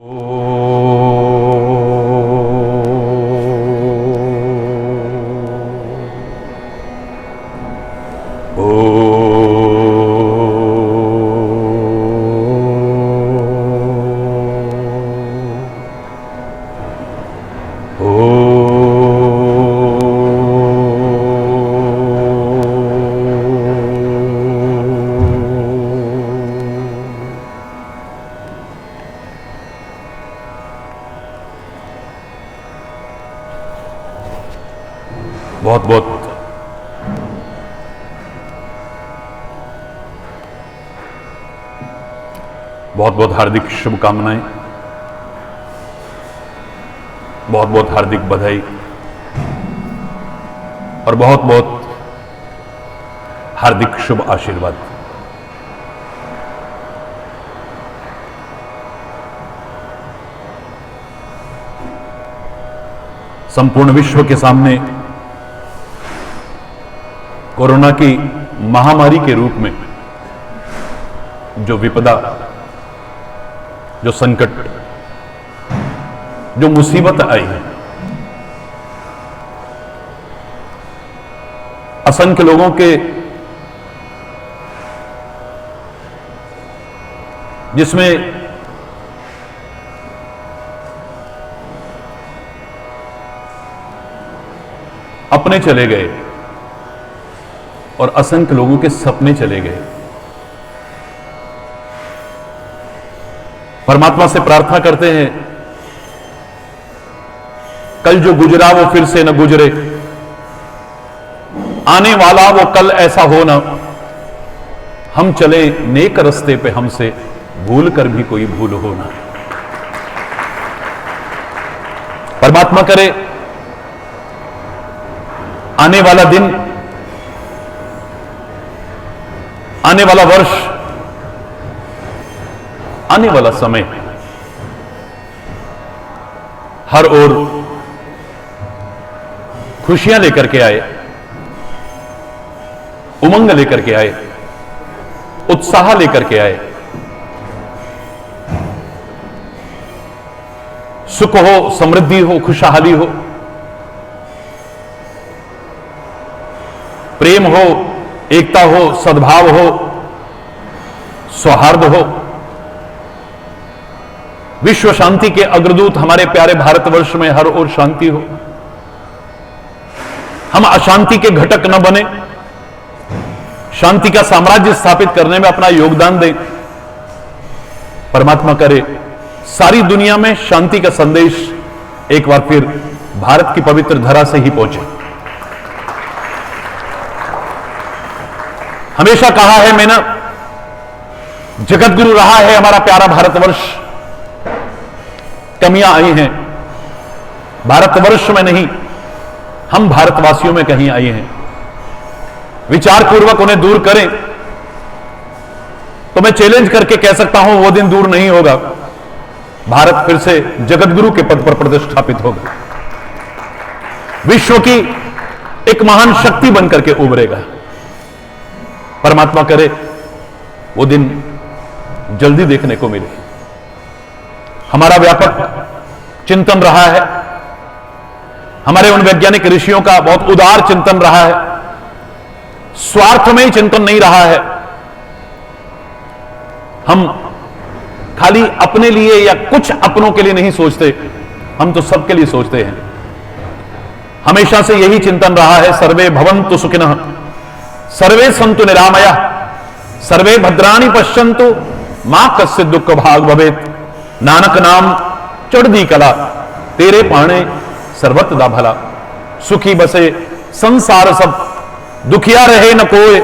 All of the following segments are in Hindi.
बहुत बहुत हार्दिक शुभकामनाएं, बहुत बहुत हार्दिक बधाई और बहुत बहुत हार्दिक शुभ आशीर्वाद। संपूर्ण विश्व के सामने कोरोना की महामारी के रूप में जो विपदा, जो संकट, जो मुसीबत आई है, असंख्य लोगों के जिसमें अपने चले गए और असंख्य लोगों के सपने चले गए। परमात्मा से प्रार्थना करते हैं, कल जो गुजरा वो फिर से न गुजरे, आने वाला वो कल ऐसा हो ना, हम चले नेक रास्ते पे, हमसे भूल कर भी कोई भूल हो ना। परमात्मा करे आने वाला दिन, आने वाला वर्ष, आने वाला समय हर ओर खुशियां लेकर के आए, उमंग लेकर के आए, उत्साह लेकर के आए, सुख हो, समृद्धि हो, खुशहाली हो, प्रेम हो, एकता हो, सद्भाव हो, सौहार्द हो, विश्व शांति के अग्रदूत हमारे प्यारे भारतवर्ष में हर ओर शांति हो, हम अशांति के घटक न बने, शांति का साम्राज्य स्थापित करने में अपना योगदान दें। परमात्मा करे सारी दुनिया में शांति का संदेश एक बार फिर भारत की पवित्र धरा से ही पहुंचे। हमेशा कहा है मैंने, जगत गुरु रहा है हमारा प्यारा भारतवर्ष, कमियां आई हैं भारतवर्ष में नहीं, हम भारतवासियों में कहीं आई हैं। विचार पूर्वक उन्हें दूर करें तो मैं चैलेंज करके कह सकता हूं वो दिन दूर नहीं होगा, भारत फिर से जगत गुरु के पद पर प्रतिष्ठापित होगा, विश्व की एक महान शक्ति बनकर के उभरेगा। परमात्मा करे वो दिन जल्दी देखने को मिले। हमारा व्यापक चिंतन रहा है, हमारे उन वैज्ञानिक ऋषियों का बहुत उदार चिंतन रहा है, स्वार्थमय चिंतन नहीं रहा है। हम खाली अपने लिए या कुछ अपनों के लिए नहीं सोचते, हम तो सबके लिए सोचते हैं। हमेशा से यही चिंतन रहा है, सर्वे भवन्तु सुखिनः, सर्वे सन्तु निरामया, सर्वे भद्राणि पश्यन्तु, मां कस्य दुख भाग भवेत्। नानक नाम चढ़दी कला, तेरे पाणे सर्वत्र भला। सुखी बसे संसार सब, दुखिया रहे न कोय,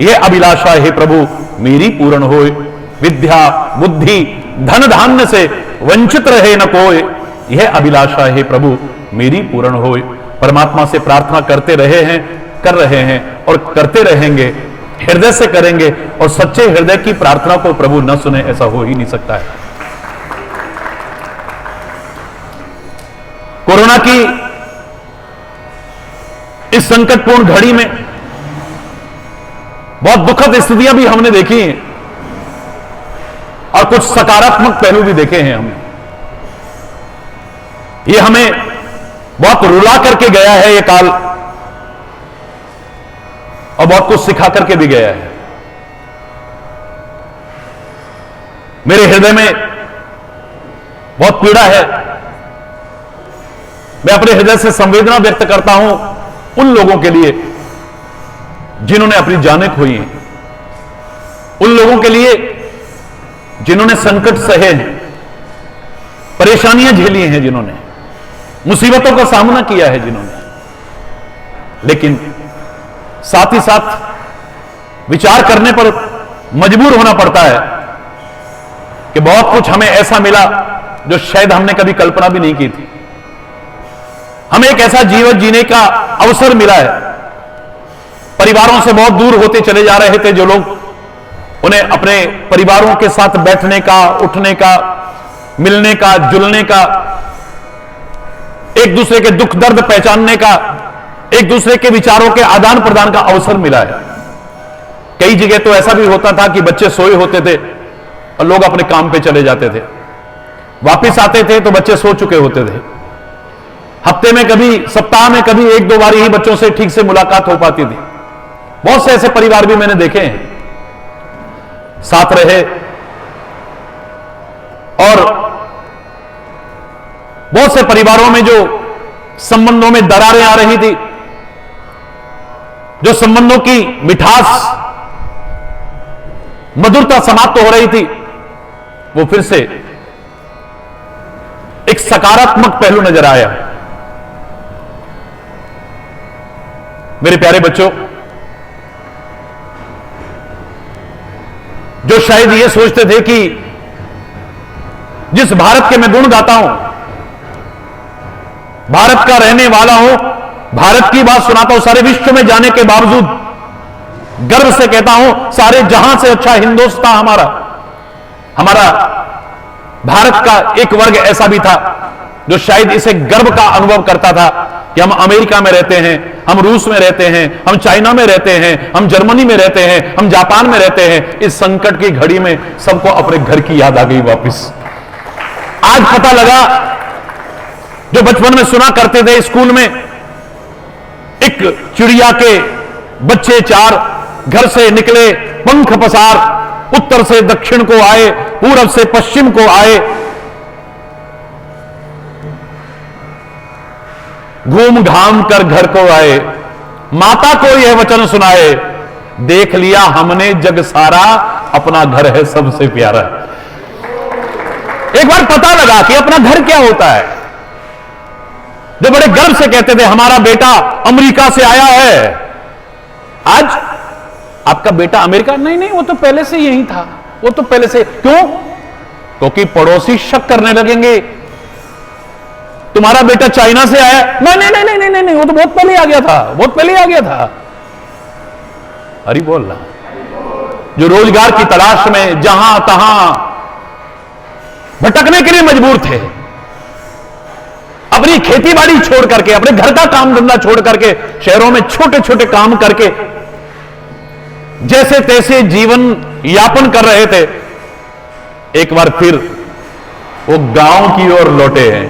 यह अभिलाषा है प्रभु मेरी पूर्ण होए। विद्या बुद्धि धन धान्य से वंचित रहे न कोय, यह अभिलाषा है प्रभु मेरी पूर्ण होए। परमात्मा से प्रार्थना करते रहे हैं, कर रहे हैं और करते रहेंगे, हृदय से करेंगे, और सच्चे हृदय की प्रार्थना को प्रभु न सुने ऐसा हो ही नहीं सकता है। कोरोना की इस संकटपूर्ण घड़ी में बहुत दुखद स्थितियां भी हमने देखी हैं और कुछ सकारात्मक पहलू भी देखे हैं हमने। ये हमें बहुत रुला करके गया है ये काल, और बहुत कुछ सिखा करके भी गया है। मेरे हृदय में बहुत पीड़ा है। मैं अपने हृदय से संवेदना व्यक्त करता हूं उन लोगों के लिए जिन्होंने अपनी जानें खोई हैं, उन लोगों के लिए जिन्होंने संकट सहे हैं, परेशानियां झेली हैं, जिन्होंने मुसीबतों का सामना किया है, जिन्होंने, लेकिन साथ ही साथ विचार करने पर मजबूर होना पड़ता है कि बहुत कुछ हमें ऐसा मिला जो शायद हमने कभी कल्पना भी नहीं की थी। हमें एक ऐसा जीवन जीने का अवसर मिला है। परिवारों से बहुत दूर होते चले जा रहे थे जो लोग, उन्हें अपने परिवारों के साथ बैठने का, उठने का, मिलने का, जुलने का, एक दूसरे के दुख दर्द पहचानने का, एक दूसरे के विचारों के आदान प्रदान का अवसर मिला है। कई जगह तो ऐसा भी होता था कि बच्चे सोए होते थे और लोग अपने काम पे चले जाते थे, वापिस आते थे तो बच्चे सो चुके होते थे। हफ्ते में कभी, सप्ताह में कभी एक दो बारी ही बच्चों से ठीक से मुलाकात हो पाती थी। बहुत से ऐसे परिवार भी मैंने देखे हैं, साथ रहे, और बहुत से परिवारों में जो संबंधों में दरारें आ रही थी, जो संबंधों की मिठास, मधुरता समाप्त हो रही थी, वो फिर से एक सकारात्मक पहलू नजर आया। मेरे प्यारे बच्चों, जो शायद ये सोचते थे कि जिस भारत के मैं गुण गाता हूं, भारत का रहने वाला हूं, भारत की बात सुनाता हूं, सारे विश्व में जाने के बावजूद गर्व से कहता हूं सारे जहां से अच्छा हिंदुस्तान हमारा। हमारा भारत का एक वर्ग ऐसा भी था जो शायद इसे गर्व का अनुभव करता था कि हम अमेरिका में रहते हैं, हम रूस में रहते हैं, हम चाइना में रहते हैं, हम जर्मनी में रहते हैं, हम जापान में रहते हैं। इस संकट की घड़ी में सबको अपने घर की याद आ गई वापस। आज पता लगा, जो बचपन में सुना करते थे स्कूल में, एक चिड़िया के बच्चे चार घर से निकले, पंख पसार, उत्तर से दक्षिण को आए, पूरब से पश्चिम को आए, घूम घाम कर घर को आए, माता को यह वचन सुनाए, देख लिया हमने जग सारा, अपना घर है सबसे प्यारा। एक बार पता लगा कि अपना घर क्या होता है। जो बड़े गर्व से कहते थे हमारा बेटा अमेरिका से आया है, आज आपका बेटा अमेरिका, नहीं नहीं, वो तो पहले से यही था, वो तो पहले से। क्यों? क्योंकि पड़ोसी शक करने लगेंगे तुम्हारा बेटा चाइना से आया। नहीं नहीं नहीं नहीं नहीं नहीं, वो तो बहुत पहले आ गया था, बहुत पहले आ गया था। अरे बोल रहा, जो रोजगार की तलाश में जहां तहां भटकने के लिए मजबूर थे, अपनी खेती बाड़ी छोड़ करके, अपने घर का काम धंधा छोड़ करके, शहरों में छोटे छोटे काम करके जैसे तैसे जीवन यापन कर रहे थे, एक बार फिर वो गांव की ओर लौटे हैं।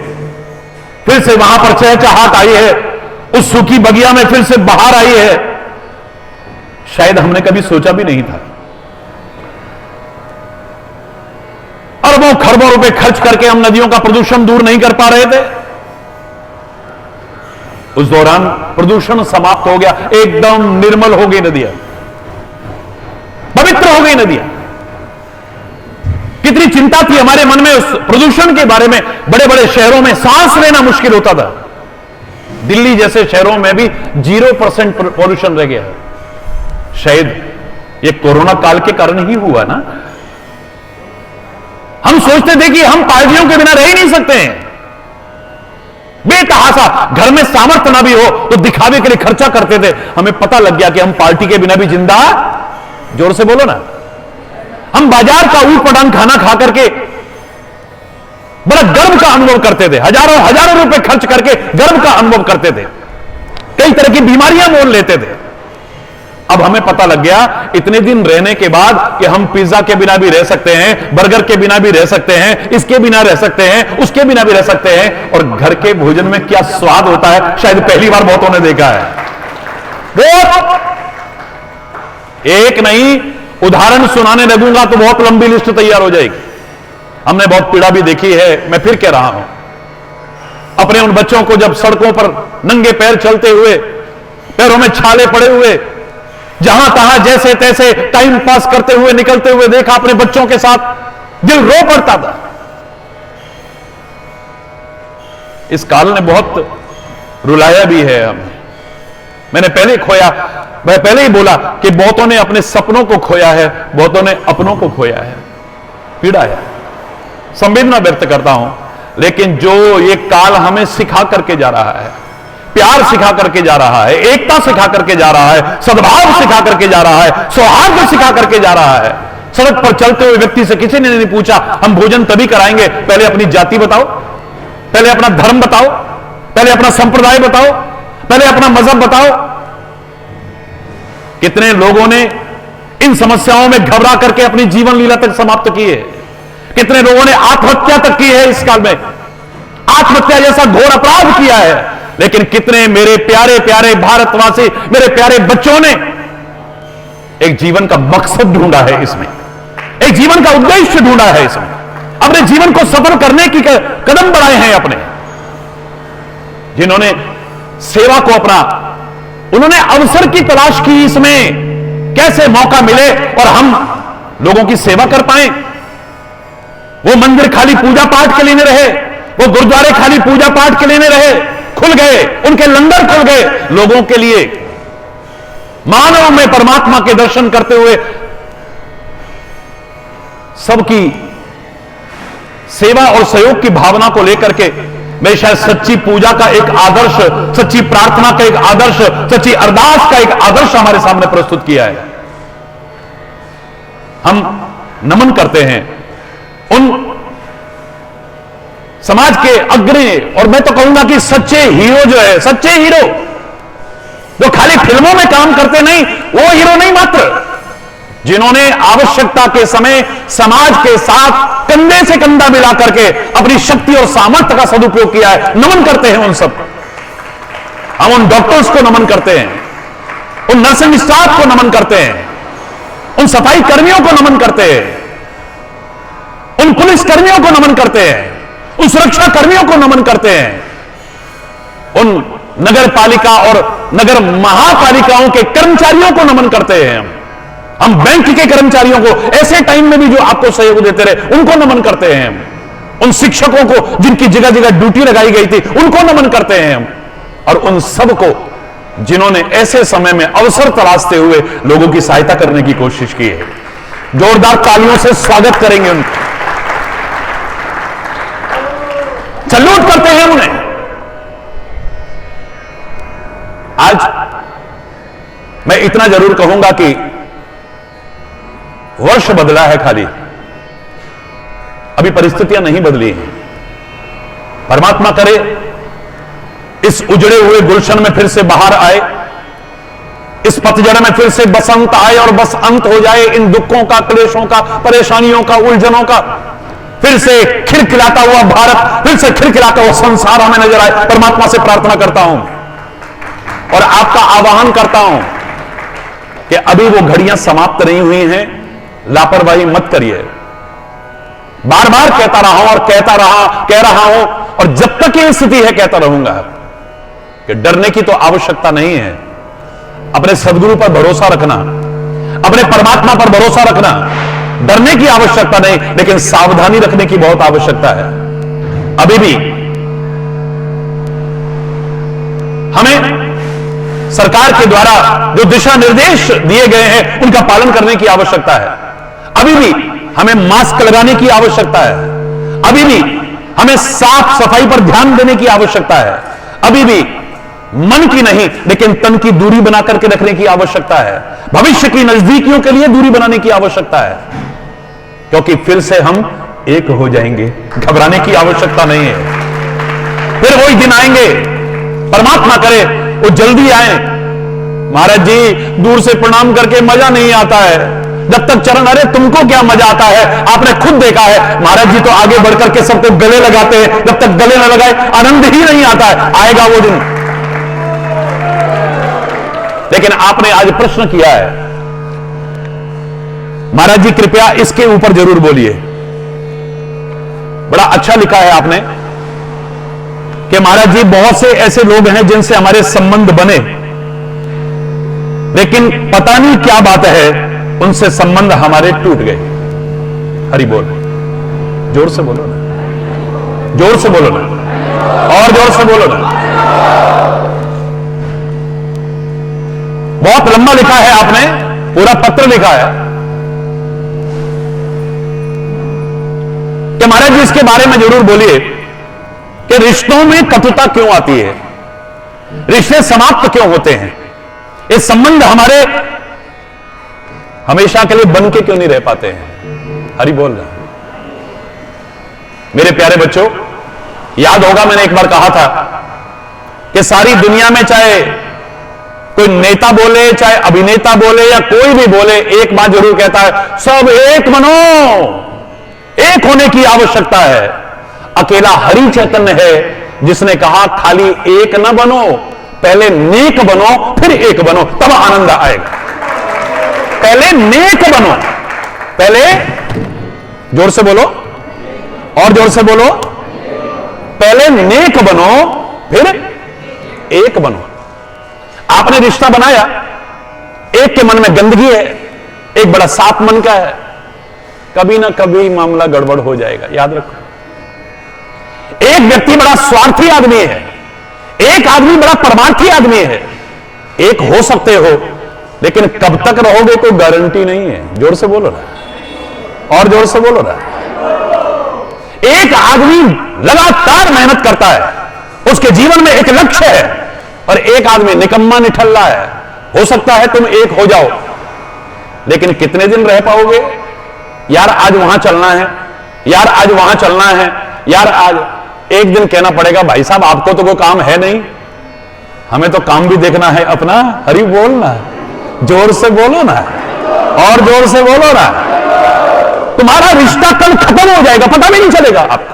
फिर से वहां पर चहचहाट आई है, उस सूखी बगिया में फिर से बाहर आई है। शायद हमने कभी सोचा भी नहीं था। अरबों खरबों रुपए खर्च करके हम नदियों का प्रदूषण दूर नहीं कर पा रहे थे। उस दौरान प्रदूषण समाप्त हो गया, एकदम निर्मल हो गई नदियां, पवित्र हो गई नदियां। कितनी चिंता थी हमारे मन में उस प्रदूषण के बारे में। बड़े बड़े शहरों में सांस लेना मुश्किल होता था। दिल्ली जैसे शहरों में भी 0% पॉल्यूशन रह गया है। शायद ये कोरोना काल के कारण ही हुआ ना। हम सोचते थे कि हम पार्टियों के बिना रह ही नहीं सकते हैं। बेतहासा, घर में सामर्थ्य ना भी हो तो दिखावे के लिए खर्चा करते थे। हमें पता लग गया कि हम पार्टी के बिना भी जिंदा, जोर से बोलो ना, हम बाजार का ऊट पटांग खाना खा करके बड़ा गर्व का अनुभव करते थे। हजारों हजारों रुपए खर्च करके गर्व का अनुभव करते थे। कई तरह की बीमारियां मोल लेते थे। अब हमें पता लग गया इतने दिन रहने के बाद कि हम पिज्जा के बिना भी रह सकते हैं, बर्गर के बिना भी रह सकते हैं, इसके बिना रह सकते हैं, उसके बिना भी रह सकते हैं। और घर के भोजन में क्या स्वाद होता है, शायद पहली बार बहुतों ने देखा है। बहुत एक नहीं, उदाहरण सुनाने लगूंगा तो बहुत लंबी लिस्ट तैयार हो जाएगी। हमने बहुत पीड़ा भी देखी है। मैं फिर कह रहा हूं, अपने उन बच्चों को जब सड़कों पर नंगे पैर चलते हुए, पैरों में छाले पड़े हुए, जहां तहां जैसे तैसे टाइम पास करते हुए निकलते हुए देखा अपने बच्चों के साथ, दिल रो पड़ता था। इस काल ने बहुत रुलाया भी है हमें। मैंने पहले ही बोला कि बहुतों ने अपने सपनों को खोया है, बहुतों ने अपनों को खोया है। पीड़ा है, संवेदना व्यक्त करता हूं। लेकिन जो ये काल हमें सिखा करके जा रहा है, प्यार सिखा करके जा रहा है, एकता सिखा करके जा रहा है, सद्भाव सिखा करके जा रहा है, सौहार्द सिखा करके जा रहा है। सड़क पर चलते हुए व्यक्ति से किसी ने नहीं पूछा हम भोजन तभी कराएंगे, पहले अपनी जाति बताओ, पहले अपना धर्म बताओ, पहले अपना संप्रदाय बताओ, पहले अपना मजहब बताओ। कितने लोगों ने इन समस्याओं में घबरा करके अपनी जीवन लीला तक समाप्त की है। कितने लोगों ने आत्महत्या तक की है। इस काल में आत्महत्या जैसा घोर अपराध किया है। लेकिन कितने मेरे प्यारे प्यारे भारतवासी, मेरे प्यारे बच्चों ने एक जीवन का मकसद ढूंढा है, इसमें एक जीवन का उद्देश्य ढूंढा है, इसमें अपने जीवन को सफल करने की कदम बढ़ाए हैं अपने। जिन्होंने सेवा को अपना, उन्होंने अवसर की तलाश की, इसमें कैसे मौका मिले और हम लोगों की सेवा कर पाए। वो मंदिर खाली पूजा पाठ के लिए नहीं रहे, वो गुरुद्वारे खाली पूजा पाठ के लिए नहीं रहे, खुल गए, उनके लंगर खुल गए लोगों के लिए। मानव में परमात्मा के दर्शन करते हुए सबकी सेवा और सहयोग की भावना को लेकर के मैं शायद सच्ची पूजा का एक आदर्श, सच्ची प्रार्थना का एक आदर्श, सच्ची अरदास का एक आदर्श हमारे सामने प्रस्तुत किया है। हम नमन करते हैं उन समाज के अग्रणी, और मैं तो कहूंगा कि सच्चे हीरो जो है, सच्चे हीरो जो खाली फिल्मों में काम करते नहीं, वो हीरो नहीं मात्र, जिन्होंने आवश्यकता के समय समाज के साथ कंधे से कंधा मिला करके अपनी शक्ति और सामर्थ्य का सदुपयोग किया है। नमन करते हैं उन सब। हम उन डॉक्टर्स को नमन करते हैं, उन नर्सिंग स्टाफ को नमन करते हैं, उन सफाई कर्मियों को नमन करते हैं, उन पुलिस कर्मियों को नमन करते हैं, उन सुरक्षा कर्मियों को नमन करते हैं, उन नगर पालिका और नगर महापालिकाओं के कर्मचारियों को नमन करते हैं। हम बैंक के कर्मचारियों को ऐसे टाइम में भी जो आपको सहयोग देते रहे, उनको नमन करते हैं। उन शिक्षकों को जिनकी जगह जगह ड्यूटी लगाई गई थी, उनको नमन करते हैं। और उन सबको जिन्होंने ऐसे समय में अवसर तलाशते हुए लोगों की सहायता करने की कोशिश की है। जोरदार तालियों से स्वागत करेंगे उनका, सैल्यूट करते हैं उन्हें। आज मैं इतना जरूर कहूंगा कि वर्ष बदला है, खाली अभी परिस्थितियां नहीं बदली हैं। परमात्मा करे इस उजड़े हुए गुलशन में फिर से बाहर आए, इस पतझड़ में फिर से बसंत आए और बस अंत हो जाए इन दुखों का, क्लेशों का, परेशानियों का, उलझनों का। फिर से खिलखिलाता हुआ भारत, फिर से खिलखिलाता हुआ संसार हमें नजर आए। परमात्मा से प्रार्थना करता हूं और आपका आह्वान करता हूं कि अभी वो घड़ियां समाप्त नहीं हुई हैं, लापरवाही मत करिए। बार बार कहता रहा हूं और कह रहा हूं, और जब तक ये स्थिति है कहता रहूंगा कि डरने की तो आवश्यकता नहीं है। अपने सदगुरु पर भरोसा रखना, अपने परमात्मा पर भरोसा रखना, डरने की आवश्यकता नहीं, लेकिन सावधानी रखने की बहुत आवश्यकता है। अभी भी हमें सरकार के द्वारा जो दिशा निर्देश दिए गए हैं उनका पालन करने की आवश्यकता है। अभी भी हमें मास्क लगाने की आवश्यकता है। अभी भी हमें साफ सफाई पर ध्यान देने की आवश्यकता है। अभी भी मन की नहीं लेकिन तन की दूरी बना करके रखने की आवश्यकता है। भविष्य की नजदीकियों के लिए दूरी बनाने की आवश्यकता है, क्योंकि फिर से हम एक हो जाएंगे। घबराने की आवश्यकता नहीं है। फिर वही दिन आएंगे, परमात्मा करे वो जल्दी आए, महाराज जी दूर से प्रणाम करके मजा नहीं आता है, जब तक चरण, अरे तुमको क्या मजा आता है, आपने खुद देखा है महाराज जी तो आगे बढ़कर के सबको गले लगाते हैं, जब तक गले न लगाए आनंद ही नहीं आता है। आएगा वो दिन। लेकिन आपने आज प्रश्न किया है, महाराज जी कृपया इसके ऊपर जरूर बोलिए। बड़ा अच्छा लिखा है आपने कि महाराज जी बहुत से ऐसे लोग हैं जिनसे हमारे संबंध बने, लेकिन पता नहीं क्या बात है उनसे संबंध हमारे टूट गए। हरि बोल, जोर से बोलो ना, जोर से बोलो ना, और जोर से बोलो ना। बहुत लंबा लिखा है आपने, पूरा पत्र लिखा है कि महाराज जी इसके बारे में जरूर बोलिए कि रिश्तों में कटुता क्यों आती है, रिश्ते समाप्त क्यों होते हैं, ये संबंध हमारे हमेशा के लिए बन के क्यों नहीं रह पाते हैं। हरि बोल रहा। मेरे प्यारे बच्चों, याद होगा मैंने एक बार कहा था कि सारी दुनिया में चाहे कोई नेता बोले, चाहे अभिनेता बोले या कोई भी बोले, एक बात जरूर कहता है, सब एक बनो, एक होने की आवश्यकता है। अकेला हरि चैतन्य है जिसने कहा खाली एक न बनो, पहले नेक बनो फिर एक बनो, तब आनंद आएगा। पहले नेक बनो, पहले जोर से बोलो और जोर से बोलो, पहले नेक बनो फिर एक बनो। आपने रिश्ता बनाया, एक के मन में गंदगी है, एक बड़ा साफ मन का है, कभी ना कभी मामला गड़बड़ हो जाएगा, याद रखो। एक व्यक्ति बड़ा स्वार्थी आदमी है, एक आदमी बड़ा परमार्थी आदमी है। एक हो सकते हो, लेकिन कब तक रहोगे कोई गारंटी नहीं है। जोर से बोलो ना, और जोर से बोलो ना। एक आदमी लगातार मेहनत करता है, उसके जीवन में एक लक्ष्य है, और एक आदमी निकम्मा निठल्ला है। हो सकता है तुम एक हो जाओ, लेकिन कितने दिन रह पाओगे? यार आज वहां चलना है, यार आज वहां चलना है, यार आज। एक दिन कहना पड़ेगा भाई साहब आपको तो कोई काम है नहीं, हमें तो काम भी देखना है अपना। हरि बोलना, जोर से बोलो ना, और जोर से बोलो ना। तुम्हारा रिश्ता कल खत्म हो जाएगा, पता भी नहीं चलेगा आपको।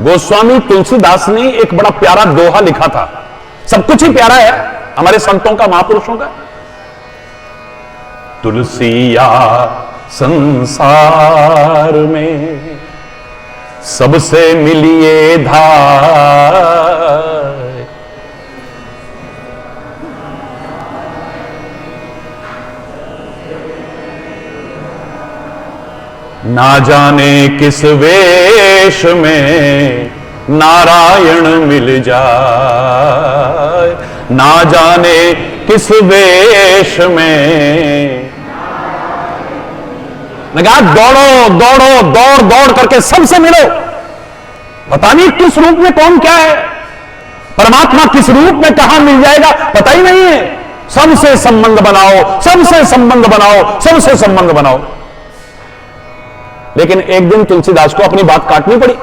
गोस्वामी तुलसीदास ने एक बड़ा प्यारा दोहा लिखा था, सब कुछ ही प्यारा है हमारे संतों का, महापुरुषों का। तुलसिया संसार में सबसे मिलिए धाय, ना जाने किस वेश में नारायण मिल जाए, ना जाने किस वेश में। लगा दौड़ो दौड़ो, दौड़ दौड़ करके सबसे मिलो, पता नहीं किस रूप में कौन क्या है, परमात्मा किस रूप में कहां मिल जाएगा पता ही नहीं है। सबसे संबंध बनाओ, सबसे संबंध बनाओ, सबसे संबंध बनाओ। लेकिन एक दिन तुलसीदास को अपनी बात काटनी पड़ी।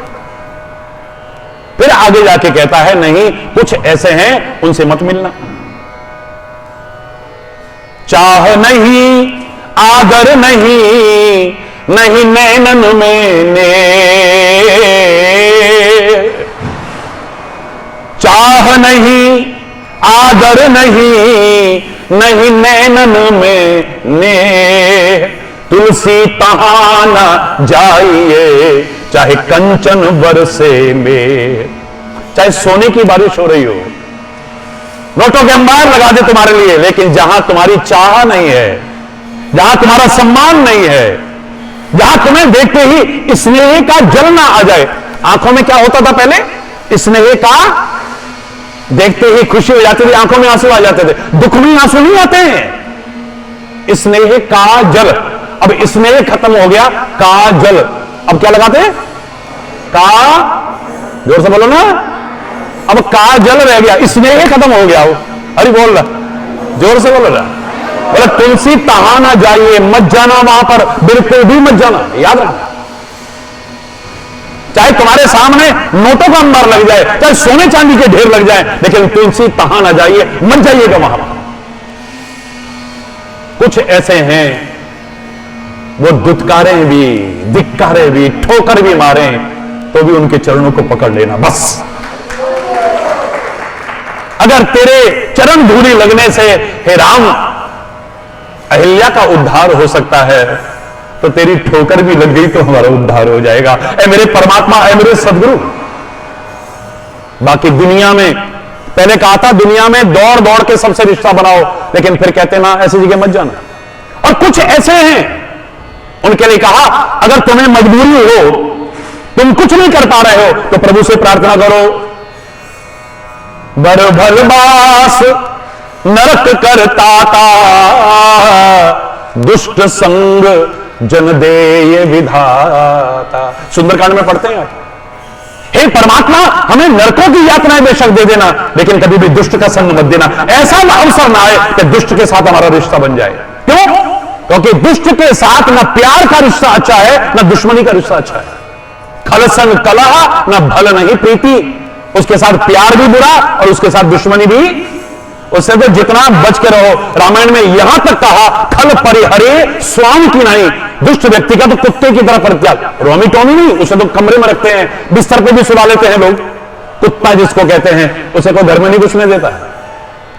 फिर आगे जाके कहता है नहीं, कुछ ऐसे हैं उनसे मत मिलना। चाह नहीं, आदर नहीं, नहीं नैनन में ने, चाह नहीं, आदर नहीं, नहीं नैनन में ने। तुलसी तहां न जाइए, चाहे कंचन बरसे में। चाहे सोने की बारिश हो रही हो, नोटों के अंबार लगा दे तुम्हारे लिए, लेकिन जहां तुम्हारी चाह नहीं है, जहां तुम्हारा सम्मान नहीं है, जहां तुम्हें देखते ही स्नेह का जल ना आ जाए। आंखों में क्या होता था पहले? स्नेह का, देखते ही खुशी हो जाती थी, आंखों में आंसू आ जाते थे। दुख में आंसू नहीं आते हैं। स्नेह का जल, अब स्नेह खत्म हो गया, काजल अब क्या लगाते हैं? का, जोर से बोलो ना, अब काजल रह गया, स्नेह खत्म हो गया। अरे बोल रहा, जोर से बोलो ना। बोले तुलसी तहां ना जाइए, मत जाना वहां पर, बिल्कुल भी मत जाना, याद रखना। चाहे तुम्हारे सामने नोटों का अंबार लग जाए, चाहे सोने चांदी के ढेर लग जाए, लेकिन तुलसी तहां ना जाइए, मत जाइएगा वहां। कुछ ऐसे हैं वो दुत्कारें भी, धिक्कारें भी, ठोकर भी मारें तो भी उनके चरणों को पकड़ लेना बस। अगर तेरे चरण धूलि लगने से हे राम अहिल्या का उद्धार हो सकता है, तो तेरी ठोकर भी लग गई तो हमारा उद्धार हो जाएगा। ऐ मेरे परमात्मा, ऐ मेरे सदगुरु। बाकी दुनिया में पहले कहा था दुनिया में दौड़ दौड़ के सबसे रिश्ता बनाओ, लेकिन फिर कहते ना ऐसी जगह मत जाना। और कुछ ऐसे हैं उनके लिए कहा अगर तुम्हें मजबूरी हो, तुम कुछ नहीं कर पा रहे हो, तो प्रभु से प्रार्थना करो, बर भलबास नरक करता था, दुष्ट संग जन देय विधाता। सुंदरकांड में पढ़ते हैं आप, हे परमात्मा हमें नरकों की यातनाएं बेशक दे देना, लेकिन कभी भी दुष्ट का संग मत देना। ऐसा अवसर ना आए कि दुष्ट के साथ हमारा रिश्ता बन जाए। क्यों? क्योंकि दुष्ट के साथ ना प्यार का रिश्ता अच्छा है, ना दुश्मनी का रिश्ता अच्छा है। खल संग कलह ना भल नहीं प्रीति, उसके साथ प्यार भी बुरा और उसके साथ दुश्मनी भी। उससे तो जितना बच के रहो। रामायण में यहां तक कहा खल परिहरे स्वाम की नहीं, दुष्ट व्यक्ति का तो कुत्ते की तरह परित्याग। रोमी टोमी नहीं, उसे तो कमरे में रखते हैं, बिस्तर पे भी सुला लेते हैं लोग। कुत्ता जिसको कहते हैं उसे कोई घर में नहीं घुसने देता है,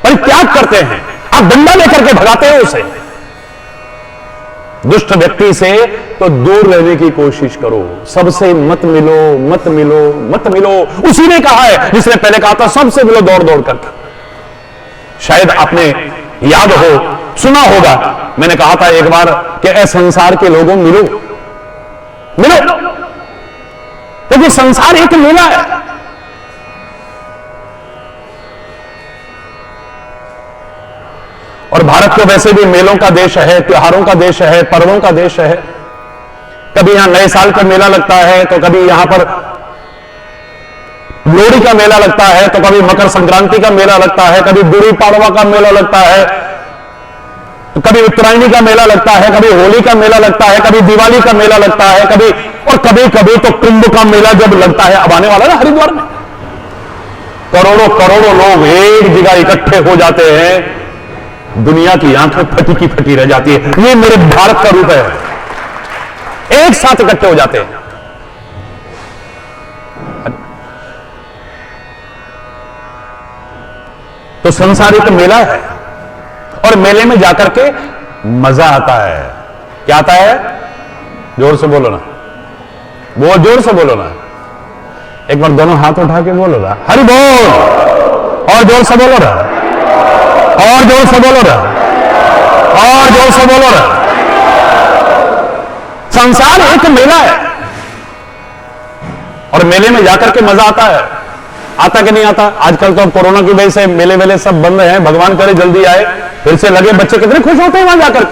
परित्याग करते हैं। आप डंडा लेकर के भगाते हो उसे। दुष्ट व्यक्ति से तो दूर रहने की कोशिश करो, सबसे मत मिलो, मत मिलो, मत मिलो। उसी ने कहा है जिसने पहले कहा था सबसे मिलो दौड़ दौड़ करके। शायद आपने याद हो, सुना होगा, मैंने कहा था एक बार कि ऐ संसार के लोगों मिलो, मिलो, क्योंकि संसार एक मेला है। और भारत तो वैसे भी मेलों का देश है, त्योहारों का देश है, पर्वों का देश है। कभी यहां नए साल का मेला लगता है, तो कभी यहां पर लोहड़ी का मेला लगता है, तो कभी मकर संक्रांति का मेला लगता है, कभी गुड़ी पाड़वा का मेला लगता है, तो कभी उत्तरायणी का मेला लगता है, कभी होली का मेला लगता है, कभी दिवाली का मेला लगता है, कभी कभी तो कुंभ का मेला जब लगता है, अब आने वाला ना हरिद्वार में, करोड़ों करोड़ों लोग एक जगह इकट्ठे हो जाते हैं, दुनिया की आंखें फटी की फटी रह जाती है। ये मेरे भारत का रूप है, एक साथ इकट्ठे हो जाते हैं। तो संसार एक मेला है और मेले में जाकर के मजा आता है। क्या आता है? जोर से बोलो ना, बहुत जोर से बोलो ना। एक बार दोनों हाथ उठा के बोलो ना, हरि बोल। और जोर से बोलो ना, और जोर से बोलो ना, और जोर से बोलो ना। संसार एक मेला है और मेले में जाकर के मजा आता है। आता कि नहीं आता? आजकल तो कोरोना की वजह से मेले वेले सब बंद हैं, भगवान करे जल्दी आए, फिर से लगे। बच्चे कितने खुश होते हैं वहां जाकर।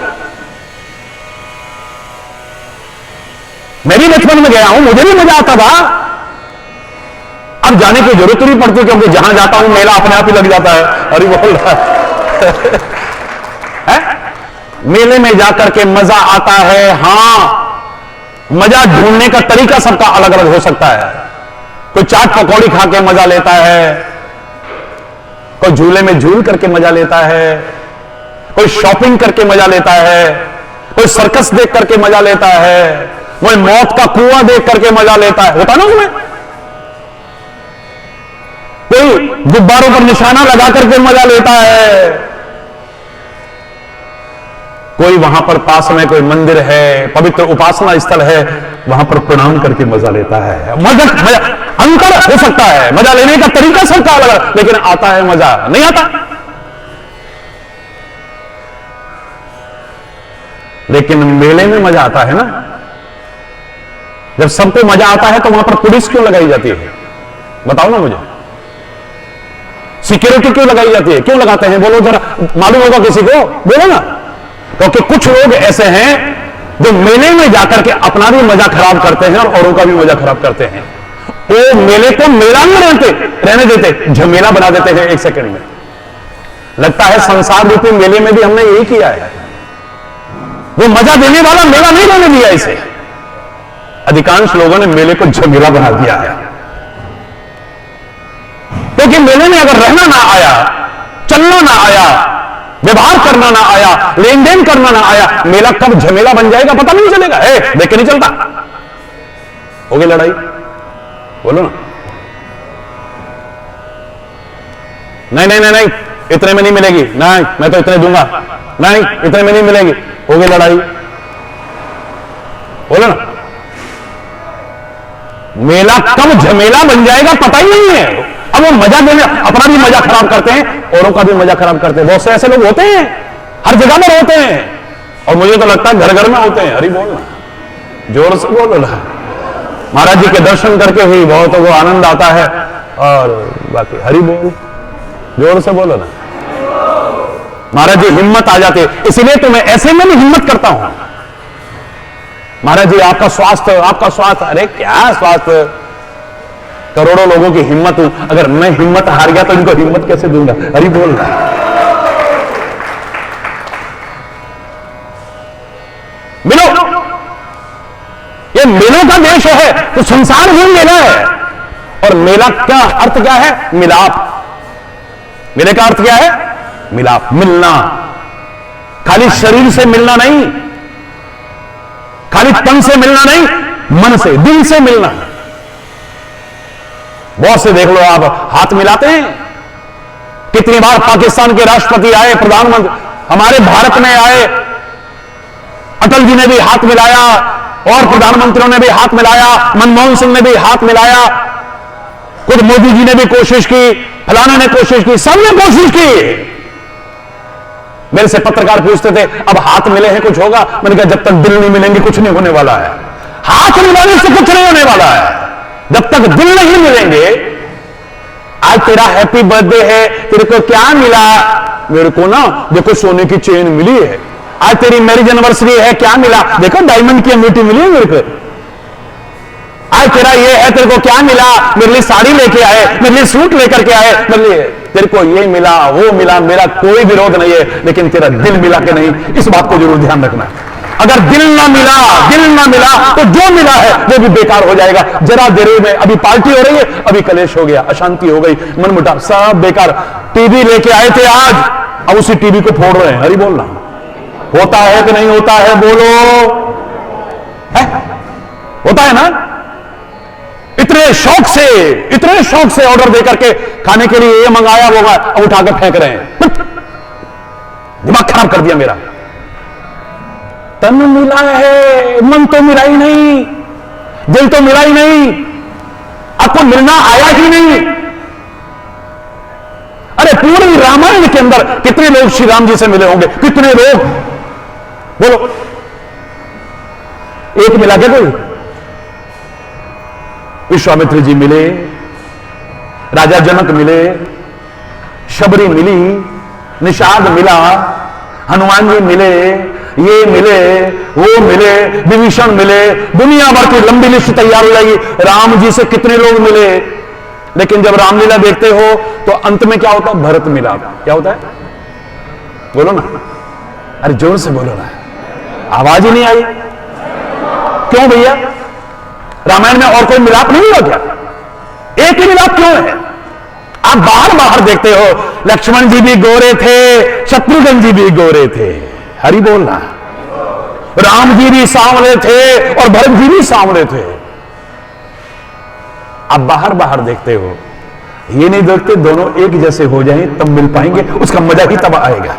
मैं भी बचपन में गया हूं, मुझे भी मजा आता था। अब जाने की जरूरत नहीं पड़ती, क्योंकि जहां जाता हूं मेला अपने आप ही लग जाता है। अरे बोल है? मेले में जाकर के मजा आता है। हां, मजा ढूंढने का तरीका सबका अलग अलग हो सकता है। कोई चाट पकौड़ी खा के मजा लेता है, कोई झूले में झूल करके मजा लेता है, कोई शॉपिंग करके मजा लेता है, कोई सर्कस देख करके मजा लेता है, कोई मौत का कुआं देख करके मजा लेता है। होता ना उसमें? कोई गुब्बारों पर निशाना लगा करके मजा लेता है, कोई वहां पर पास में कोई मंदिर है, पवित्र उपासना स्थल है, वहां पर प्रणाम करके मजा लेता है। मजा अंतर हो सकता है, मजा लेने का तरीका सबका अलग, लेकिन आता है मजा? नहीं आता। लेकिन मेले में मजा आता है ना। जब सबको मजा आता है तो वहां पर पुलिस क्यों लगाई जाती है? बताओ ना मुझे। सिक्योरिटी क्यों लगाई जाती है? क्यों लगाते हैं? बोलो जरा, मालूम होगा किसी को? बोलो ना। क्योंकि कुछ लोग ऐसे हैं जो मेले में जाकर के अपना भी मजा खराब करते हैं और औरों का भी मजा खराब करते हैं। वो मेले को मेला नहीं रहने देते, झमेला बना देते हैं एक सेकंड में। लगता है संसार रूपी मेले में भी हमने यही किया है। वो मजा देने वाला मेला नहीं रहने दिया इसे। अधिकांश लोगों ने मेले को झमेला बना दिया है, क्योंकि मेले में अगर रहना ना आया, चलना ना आया, व्यवहार करना ना आया, लेन देन करना ना आया, मेला कब झमेला बन जाएगा पता नहीं चलेगा। देख के नहीं चलता। हो गई लड़ाई, बोलो ना। नहीं नहीं नहीं नहीं, इतने में नहीं मिलेगी, नहीं मैं तो इतने दूंगा, नहीं इतने में नहीं मिलेगी, हो गई लड़ाई, बोलो ना। मेला कब झमेला बन जाएगा पता ही नहीं है। अब वो मजा देने, अपना भी मजा खराब करते हैं, औरों का भी मजा खराब करते हैं। बहुत से ऐसे लोग होते हैं, हर जगह पर होते हैं, और मुझे तो लगता है घर घर में होते हैं। हरि बोलना, जोर से बोलो ना। महाराज जी के दर्शन करके हुई बहुत को आनंद आता है, और बाकी हरि बोल, जोर से बोलो ना। महाराज जी हिम्मत आ जाती है, इसलिए तो मैं ऐसे में भी हिम्मत करता हूं। महाराज जी आपका स्वास्थ्य, आपका स्वास्थ्य, अरे क्या स्वास्थ्य, करोड़ों लोगों की हिम्मत हूं, अगर मैं हिम्मत हार गया तो इनको हिम्मत कैसे दूंगा। हरि बोल रहा है। मिलो, ये मेलों का देश है, तो संसार भी मेला है। और मेला का अर्थ क्या है? मिलाप। मेले का अर्थ क्या है? मिलाप, मिलना। खाली शरीर से मिलना नहीं, खाली तन से मिलना नहीं, मन से, दिल से मिलना। बहुत से देख लो आप हाथ मिलाते हैं। कितनी बार पाकिस्तान के राष्ट्रपति आए, प्रधानमंत्री हमारे भारत में आए, अटल जी ने भी हाथ मिलाया, और प्रधानमंत्रियों ने भी हाथ मिलाया, मनमोहन सिंह ने भी हाथ मिलाया, खुद मोदी जी ने भी कोशिश की, फलाने ने कोशिश की, सबने कोशिश की। मेरे से पत्रकार पूछते थे अब हाथ मिले हैं कुछ होगा? मैंने कहा जब तक दिल नहीं मिलेंगे कुछ नहीं होने वाला है। हाथ मिलाने से कुछ नहीं होने वाला है, जब तक दिल नहीं मिलेंगे। आज तेरा हैप्पी बर्थडे है, तेरे को क्या मिला? मेरे को ना देखो सोने की चेन मिली है। आज तेरी मैरिज एनिवर्सरी है, क्या मिला? देखो डायमंड की अंगूठी मिली है मेरे को। आज तेरा ये है, तेरे को क्या मिला? मेरे लिए साड़ी लेके आए, मेरे लिए सूट लेकर के आए, मेरे लिए तेरे को ये मिला, वो मिला। मेरा कोई विरोध नहीं है, लेकिन तेरा दिल मिला कि नहीं, इस बात को जरूर ध्यान रखना। अगर दिल ना मिला, दिल ना मिला तो जो मिला है वो भी बेकार हो जाएगा। जरा देर में अभी पार्टी हो रही है, अभी कलेश हो गया, अशांति हो गई, मनमुटाव, सब बेकार। टीवी लेके आए थे आज, अब उसी टीवी को फोड़ रहे हैं। हरि बोलना। होता है कि नहीं होता है? बोलो है? होता है ना? इतने शौक से ऑर्डर देकर के खाने के लिए ये मंगाया वो अब उठाकर फेंक रहे हैं। दिमाग खराब कर दिया मेरा। तन मिला है, मन तो मिला ही नहीं, दिल तो मिला ही नहीं, आपको मिलना आया ही नहीं। अरे पूरी रामायण के अंदर कितने लोग श्री राम जी से मिले होंगे? कितने लोग? बोलो, एक मिला क्या कोई? विश्वामित्र जी मिले, राजा जनक मिले, शबरी मिली, निषाद मिला, हनुमान जी मिले, ये मिले, वो मिले, विभीषण मिले, दुनिया भर की लंबी लिस्ट तैयार हो जाएगी। राम जी से कितने लोग मिले, लेकिन जब रामलीला देखते हो तो अंत में क्या होता है? भरत मिला। क्या होता है? बोलो ना, अरे जोर से बोलो ना, आवाज ही नहीं आई। क्यों भैया? रामायण में और कोई मिलाप नहीं हुआ क्या? एक ही मिलाप क्यों है? आप बाहर देखते हो, लक्ष्मण जी भी गोरे थे, शत्रुघ्न जी भी गोरे थे। हरि बोलना। राम जी भी सांवले थे और भरत जी भी सांवले थे। आप बाहर देखते हो, ये नहीं देखते दोनों एक जैसे हो जाएं तब मिल पाएंगे, उसका मजा ही तब आएगा।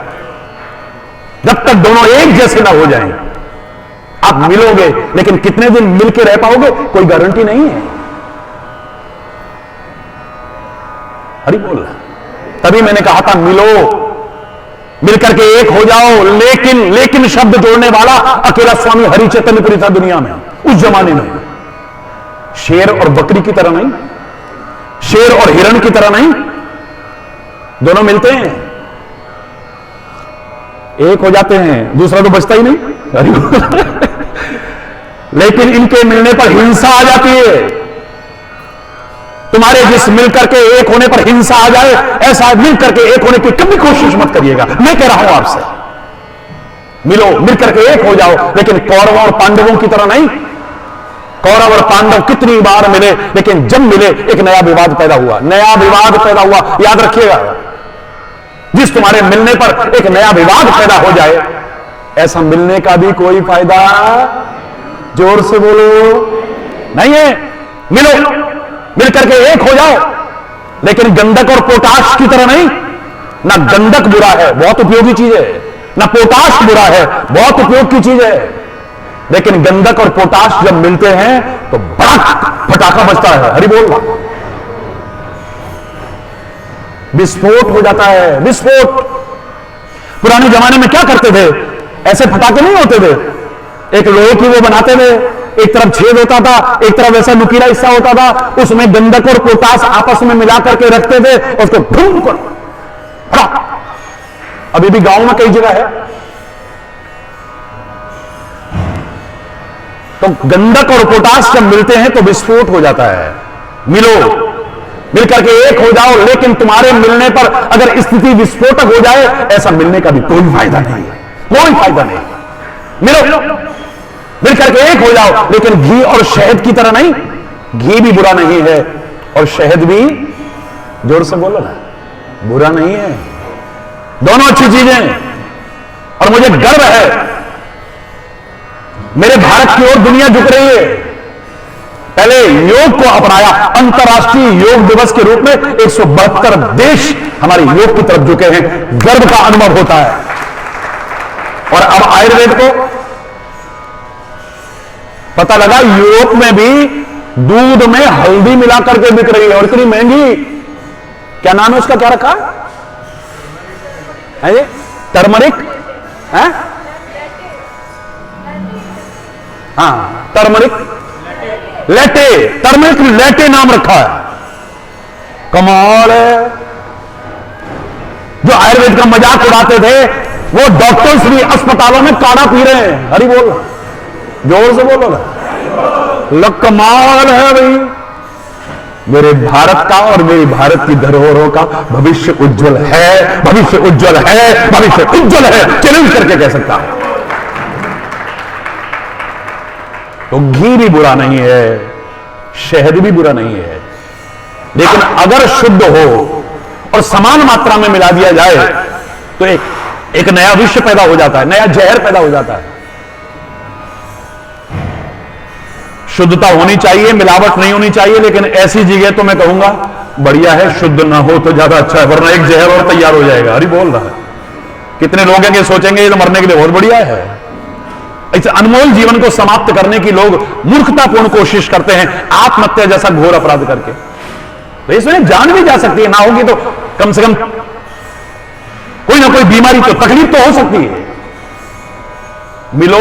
जब तक दोनों एक जैसे ना हो जाएं आप मिलोगे, लेकिन कितने दिन मिल के रह पाओगे कोई गारंटी नहीं है। हरि बोल। तभी मैंने कहा था मिलो, मिलकर के एक हो जाओ। लेकिन शब्द जोड़ने वाला अकेला स्वामी हरि चैतन्यपुरी था दुनिया में उस जमाने में। शेर और बकरी की तरह नहीं, शेर और हिरण की तरह नहीं, दोनों मिलते हैं, एक हो जाते हैं, दूसरा तो बचता ही नहीं। लेकिन इनके मिलने पर हिंसा आ जाती है। तुम्हारे जिस मिलकर के एक होने पर हिंसा आ जाए, ऐसा मिलकर के एक होने की कभी कोशिश मत करिएगा। मैं कह रहा हूं आपसे, मिलो, मिलकर के एक हो जाओ, लेकिन कौरवों और पांडवों की तरह नहीं। कौरव और पांडव कितनी बार मिले, लेकिन जब मिले एक नया विवाद पैदा हुआ, नया विवाद पैदा हुआ। याद रखिएगा, जिस तुम्हारे मिलने पर एक नया विवाद पैदा हो जाए, ऐसा मिलने का भी कोई फायदा, जोर से बोलो, नहीं है। मिलो, मिलकर के एक हो जाओ, लेकिन गंधक और पोटाश की तरह नहीं। ना गंधक बुरा है, बहुत उपयोगी चीज है, ना पोटाश बुरा है, बहुत उपयोग की चीज है, लेकिन गंधक और पोटाश जब मिलते हैं तो बड़ा फटाका बजता है। हरि बोल, विस्फोट हो जाता है, विस्फोट। पुराने जमाने में क्या करते थे, ऐसे फटाके नहीं होते थे, एक लोहे की वो बनाते थे, एक तरफ छेद होता था, एक तरफ ऐसा नुकीला हिस्सा होता था, उसमें गंधक और पोटाश आपस में मिला करके रखते थे, उसको ढूंढ कर फटा। अभी भी गांव में कई जगह है। तो गंधक और पोटाश जब मिलते हैं तो विस्फोट हो जाता है। मिलो, मिलकर के एक हो जाओ, लेकिन तुम्हारे मिलने पर अगर स्थिति विस्फोटक हो जाए, ऐसा मिलने का भी कोई फायदा नहीं है, कोई फायदा नहीं। मिलो, मिलकर के एक हो जाओ, लेकिन घी और शहद की तरह नहीं। घी भी बुरा नहीं है और शहद भी, जोर से बोलो ना, बुरा नहीं है, दोनों अच्छी चीजें। और मुझे गर्व है, मेरे भारत की ओर दुनिया झुक रही है। पहले योग को अपनाया, अंतर्राष्ट्रीय योग दिवस के रूप में 172 देश हमारे योग की तरफ झुके हैं, गर्व का अनुभव होता है। और अब आयुर्वेद को पता लगा, यूरोप में भी दूध में हल्दी मिलाकर के बिक रही है, और इतनी महंगी। क्या नाम है उसका, क्या रखा है ये? टर्मरिक है? हाँ, टर्मरिक लेटे, टर्मरिक लेटे नाम रखा है। कमाल है। जो आयुर्वेद का मजाक उड़ाते थे, वो डॉक्टर्स भी अस्पतालों में काढ़ा पी रहे हैं। हरि बोल, जोर से बोलो ना, कमाल है भाई। मेरे भारत का और मेरी भारत की धरोहरों का भविष्य उज्जवल है, भविष्य उज्जवल है, भविष्य उज्जवल है, चैलेंज करके कह सकता हूं। तो घी भी बुरा नहीं है, शहद भी बुरा नहीं है, लेकिन अगर शुद्ध हो और समान मात्रा में मिला दिया जाए तो एक नया विश्व पैदा हो जाता है, नया जहर पैदा हो जाता है। शुद्धता होनी चाहिए, मिलावट नहीं होनी चाहिए, लेकिन ऐसी जगह तो मैं कहूंगा बढ़िया है, शुद्ध ना हो तो ज्यादा अच्छा है, वरना एक जहर और तैयार हो जाएगा। हरि बोल रहा है। कितने लोग हैं कि सोचेंगे ये तो मरने के लिए बहुत बढ़िया है। ऐसे अनमोल जीवन को समाप्त करने की लोग मूर्खतापूर्ण कोशिश करते हैं, आत्महत्या जैसा घोर अपराध करके। तो इसमें जान भी जा सकती है, ना होगी तो कम से कम कोई ना कोई बीमारी तो, तकलीफ तो हो सकती है। मिलो,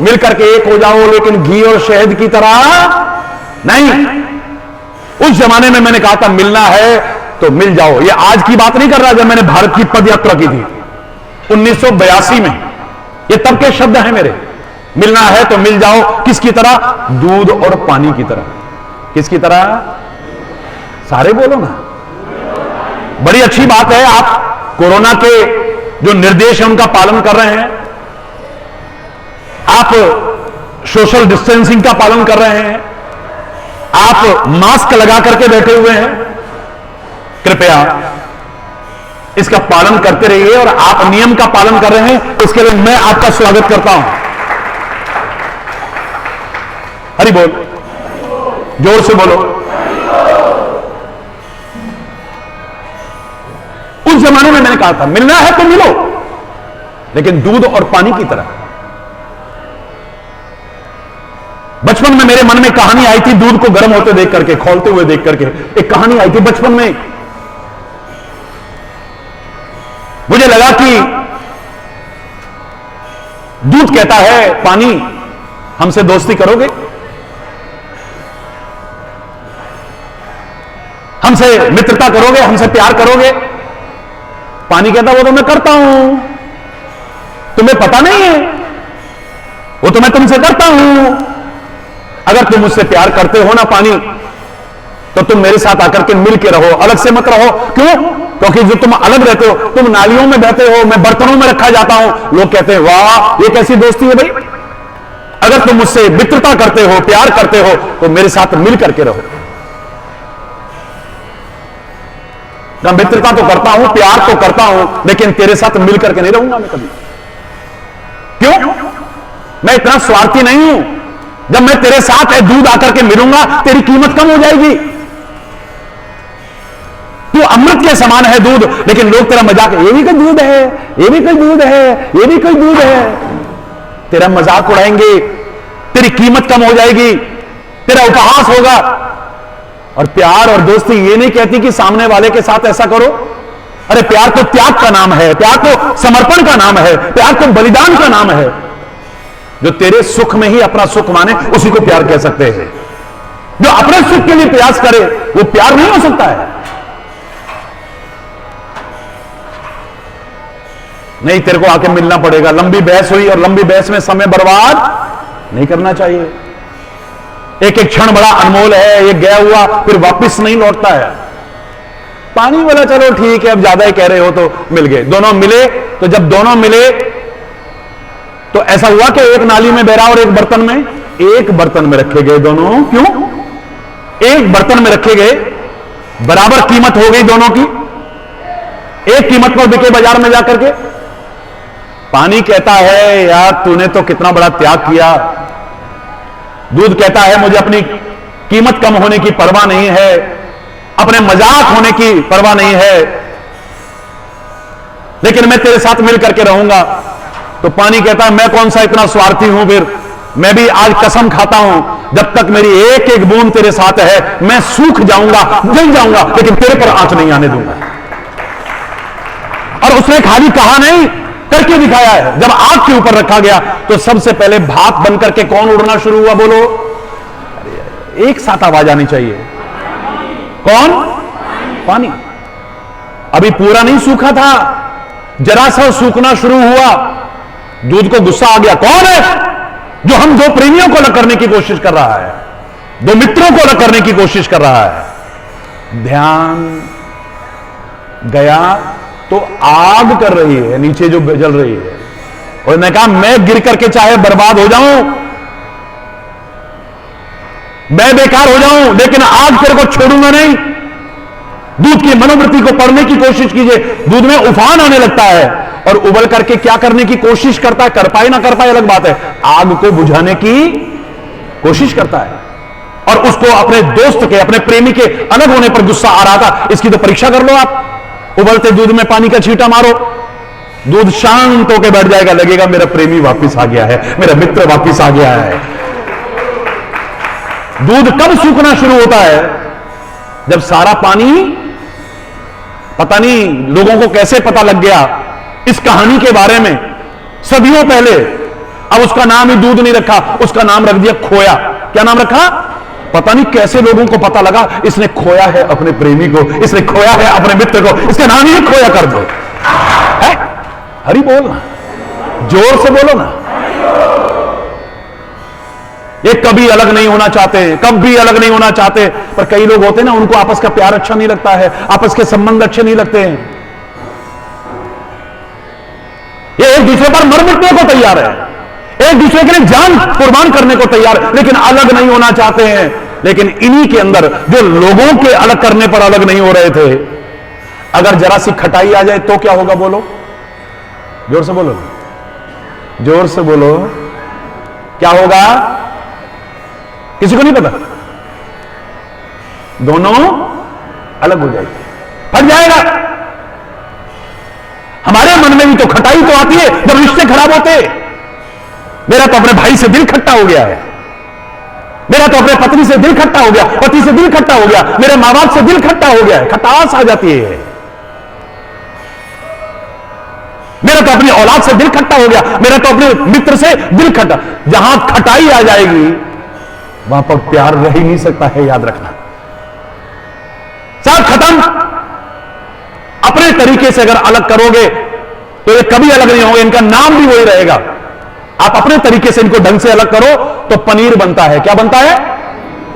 मिल करके एक हो जाओ, लेकिन घी और शहद की तरह नहीं। उस जमाने में मैंने कहा था मिलना है तो मिल जाओ। ये आज की बात नहीं कर रहा, जब मैंने भारत की पद यात्रा की थी 1982 में, ये तब के शब्द हैं मेरे। मिलना है तो मिल जाओ, किसकी तरह? दूध और पानी की तरह। किसकी तरह? सारे बोलो ना। बड़ी अच्छी बात है, आप कोरोना के जो निर्देश हैं उनका पालन कर रहे हैं, आप सोशल डिस्टेंसिंग का पालन कर रहे हैं, आप मास्क लगा करके बैठे हुए हैं। कृपया इसका पालन करते रहिए, और आप नियम का पालन कर रहे हैं, इसके लिए मैं आपका स्वागत करता हूं। हरि बोल, जोर से बोलो। उस जमाने में मैंने कहा था मिलना है तो मिलो, लेकिन दूध और पानी की तरह। बचपन में मेरे मन में कहानी आई थी, दूध को गर्म होते देख करके, खौलते हुए देख करके एक कहानी आई थी बचपन में। मुझे लगा कि दूध कहता है पानी, हमसे दोस्ती करोगे? हमसे मित्रता करोगे? हमसे प्यार करोगे? पानी कहता वो तो मैं करता हूं, तुम्हें पता नहीं है, वो तो मैं तुमसे करता हूं। अगर तुम मुझसे प्यार करते हो ना पानी, तो तुम मेरे साथ आकर के मिल के रहो, अलग से मत रहो। क्यों? क्योंकि जो तुम अलग रहते हो, तुम नालियों में बहते हो, मैं बर्तनों में रखा जाता हूं। लोग कहते हैं वाह ये कैसी दोस्ती है भाई, अगर तुम मुझसे मित्रता करते हो, प्यार करते हो, तो मेरे साथ मिल करके रहो। मैं मित्रता तो करता हूं, प्यार तो करता हूं, लेकिन तेरे साथ मिल करके नहीं रहूंगा मैं कभी। क्यों? मैं इतना स्वार्थी नहीं हूं। जब मैं तेरे साथ दूध आकर के मिलूंगा, तेरी कीमत कम हो जाएगी। तू अमृत के समान है दूध, लेकिन लोग तेरा मजाक, ये भी कोई दूध है, ये भी कोई दूध है, ये भी कोई दूध है, तेरा मजाक उड़ाएंगे, तेरी कीमत कम हो जाएगी, तेरा उपहास होगा। और प्यार और दोस्ती ये नहीं कहती कि सामने वाले के साथ ऐसा करो। अरे प्यार तो त्याग का नाम है, प्यार तो समर्पण का नाम है, प्यार तो बलिदान का नाम है। जो तेरे सुख में ही अपना सुख माने, उसी को प्यार कह सकते हैं। जो अपने सुख के लिए प्रयास करे, वो प्यार नहीं हो सकता है। नहीं, तेरे को आके मिलना पड़ेगा। लंबी बहस हुई, और लंबी बहस में समय बर्बाद नहीं करना चाहिए। एक एक क्षण बड़ा अनमोल है, ये गया हुआ फिर वापस नहीं लौटता है। पानी वाला चलो ठीक है, अब ज्यादा ही कह रहे हो तो मिल गए, दोनों मिले। तो जब दोनों मिले तो ऐसा हुआ कि एक नाली में बह रहा और एक बर्तन में, एक बर्तन में रखे गए दोनों। क्यों? एक बर्तन में रखे गए, बराबर कीमत हो गई दोनों की, एक कीमत पर बिके बाजार में जाकर के। पानी कहता है यार तूने तो कितना बड़ा त्याग किया। दूध कहता है मुझे अपनी कीमत कम होने की परवाह नहीं है, अपने मजाक होने की परवाह नहीं है, लेकिन मैं तेरे साथ मिल करके रहूंगा। तो पानी कहता है मैं कौन सा इतना स्वार्थी हूं, फिर मैं भी आज कसम खाता हूं, जब तक मेरी एक एक बूंद तेरे साथ है मैं सूख जाऊंगा, जल जाऊंगा, लेकिन तेरे पर आंच नहीं आने दूंगा। और उसने खाली कहा नहीं, करके दिखाया है। जब आग के ऊपर रखा गया तो सबसे पहले भाप बनकर के कौन उड़ना शुरू हुआ? बोलो, एक साथ आवाज आनी चाहिए। कौन? पानी। अभी पूरा नहीं सूखा था, जरा सा सूखना शुरू हुआ, दूध को गुस्सा आ गया। कौन है जो हम दो प्रेमियों को अलग करने की कोशिश कर रहा है, दो मित्रों को अलग करने की कोशिश कर रहा है? ध्यान गया तो आग कर रही है नीचे जो जल रही है, और मैं कहा मैं गिर करके चाहे बर्बाद हो जाऊं, मैं बेकार हो जाऊं, लेकिन आग तेरे को छोड़ूंगा नहीं। दूध की मनोवृत्ति को पढ़ने की कोशिश कीजिए। दूध में उफान आने लगता है और उबल करके क्या करने की कोशिश करता है, कर पाए ना कर पाए अलग बात है, आग को बुझाने की कोशिश करता है। और उसको अपने दोस्त के, अपने प्रेमी के अलग होने पर गुस्सा आ रहा था। इसकी तो परीक्षा कर लो आप। उबलते दूध में पानी का छींटा मारो, दूध शांत होकर बैठ जाएगा, लगेगा मेरा प्रेमी वापस आ गया है, मेरा मित्र वापस आ गया है। दूध कब सूखना शुरू होता है? जब सारा पानी, पता नहीं लोगों को कैसे पता लग गया इस कहानी के बारे में, सदियों पहले। अब उसका नाम ही दूध नहीं रखा, उसका नाम रख दिया खोया। क्या नाम रखा? पता नहीं कैसे लोगों को पता लगा इसने खोया है अपने प्रेमी को, इसने खोया है अपने मित्र को, इसका नाम ही खोया कर दो। है? हरि बोल ना, जोर से बोलो ना। ये कभी अलग नहीं होना चाहते, कभी अलग नहीं होना चाहते, पर कई लोग होते हैं ना, उनको आपस का प्यार अच्छा नहीं लगता है, आपस के संबंध अच्छे नहीं लगते हैं। ये एक दूसरे पर मर मिटने को तैयार है, एक दूसरे के लिए जान कुर्बान करने को तैयार है, लेकिन अलग नहीं होना चाहते हैं। लेकिन इन्हीं के अंदर जो लोगों के अलग करने पर अलग नहीं हो रहे थे, अगर जरा सी खटाई आ जाए तो क्या होगा? बोलो, जोर से बोलो, जोर से बोलो, क्या होगा? किसी को नहीं पता। दोनों अलग हो जाएंगे, फट जाएगा। हमारे मन में भी तो खटाई तो आती है जब रिश्ते खराब होते। मेरा तो अपने भाई से दिल खट्टा हो गया है, मेरा तो अपने पत्नी से दिल खट्टा हो गया, पति से दिल खट्टा हो गया, मेरे मां बाप से दिल खट्टा हो गया है, खटास आ जाती है। मेरा तो अपनी औलाद से दिल खट्टा हो गया, मेरा तो अपने मित्र से दिल खट्टा। जहां खटाई आ जाएगी वहां पर प्यार रह ही नहीं सकता है, याद रखना। सब खत्म। अपने तरीके से अगर अलग करोगे तो ये कभी अलग नहीं होंगे, इनका नाम भी वही रहेगा। आप अपने तरीके से इनको ढंग से अलग करो तो पनीर बनता है। क्या बनता है?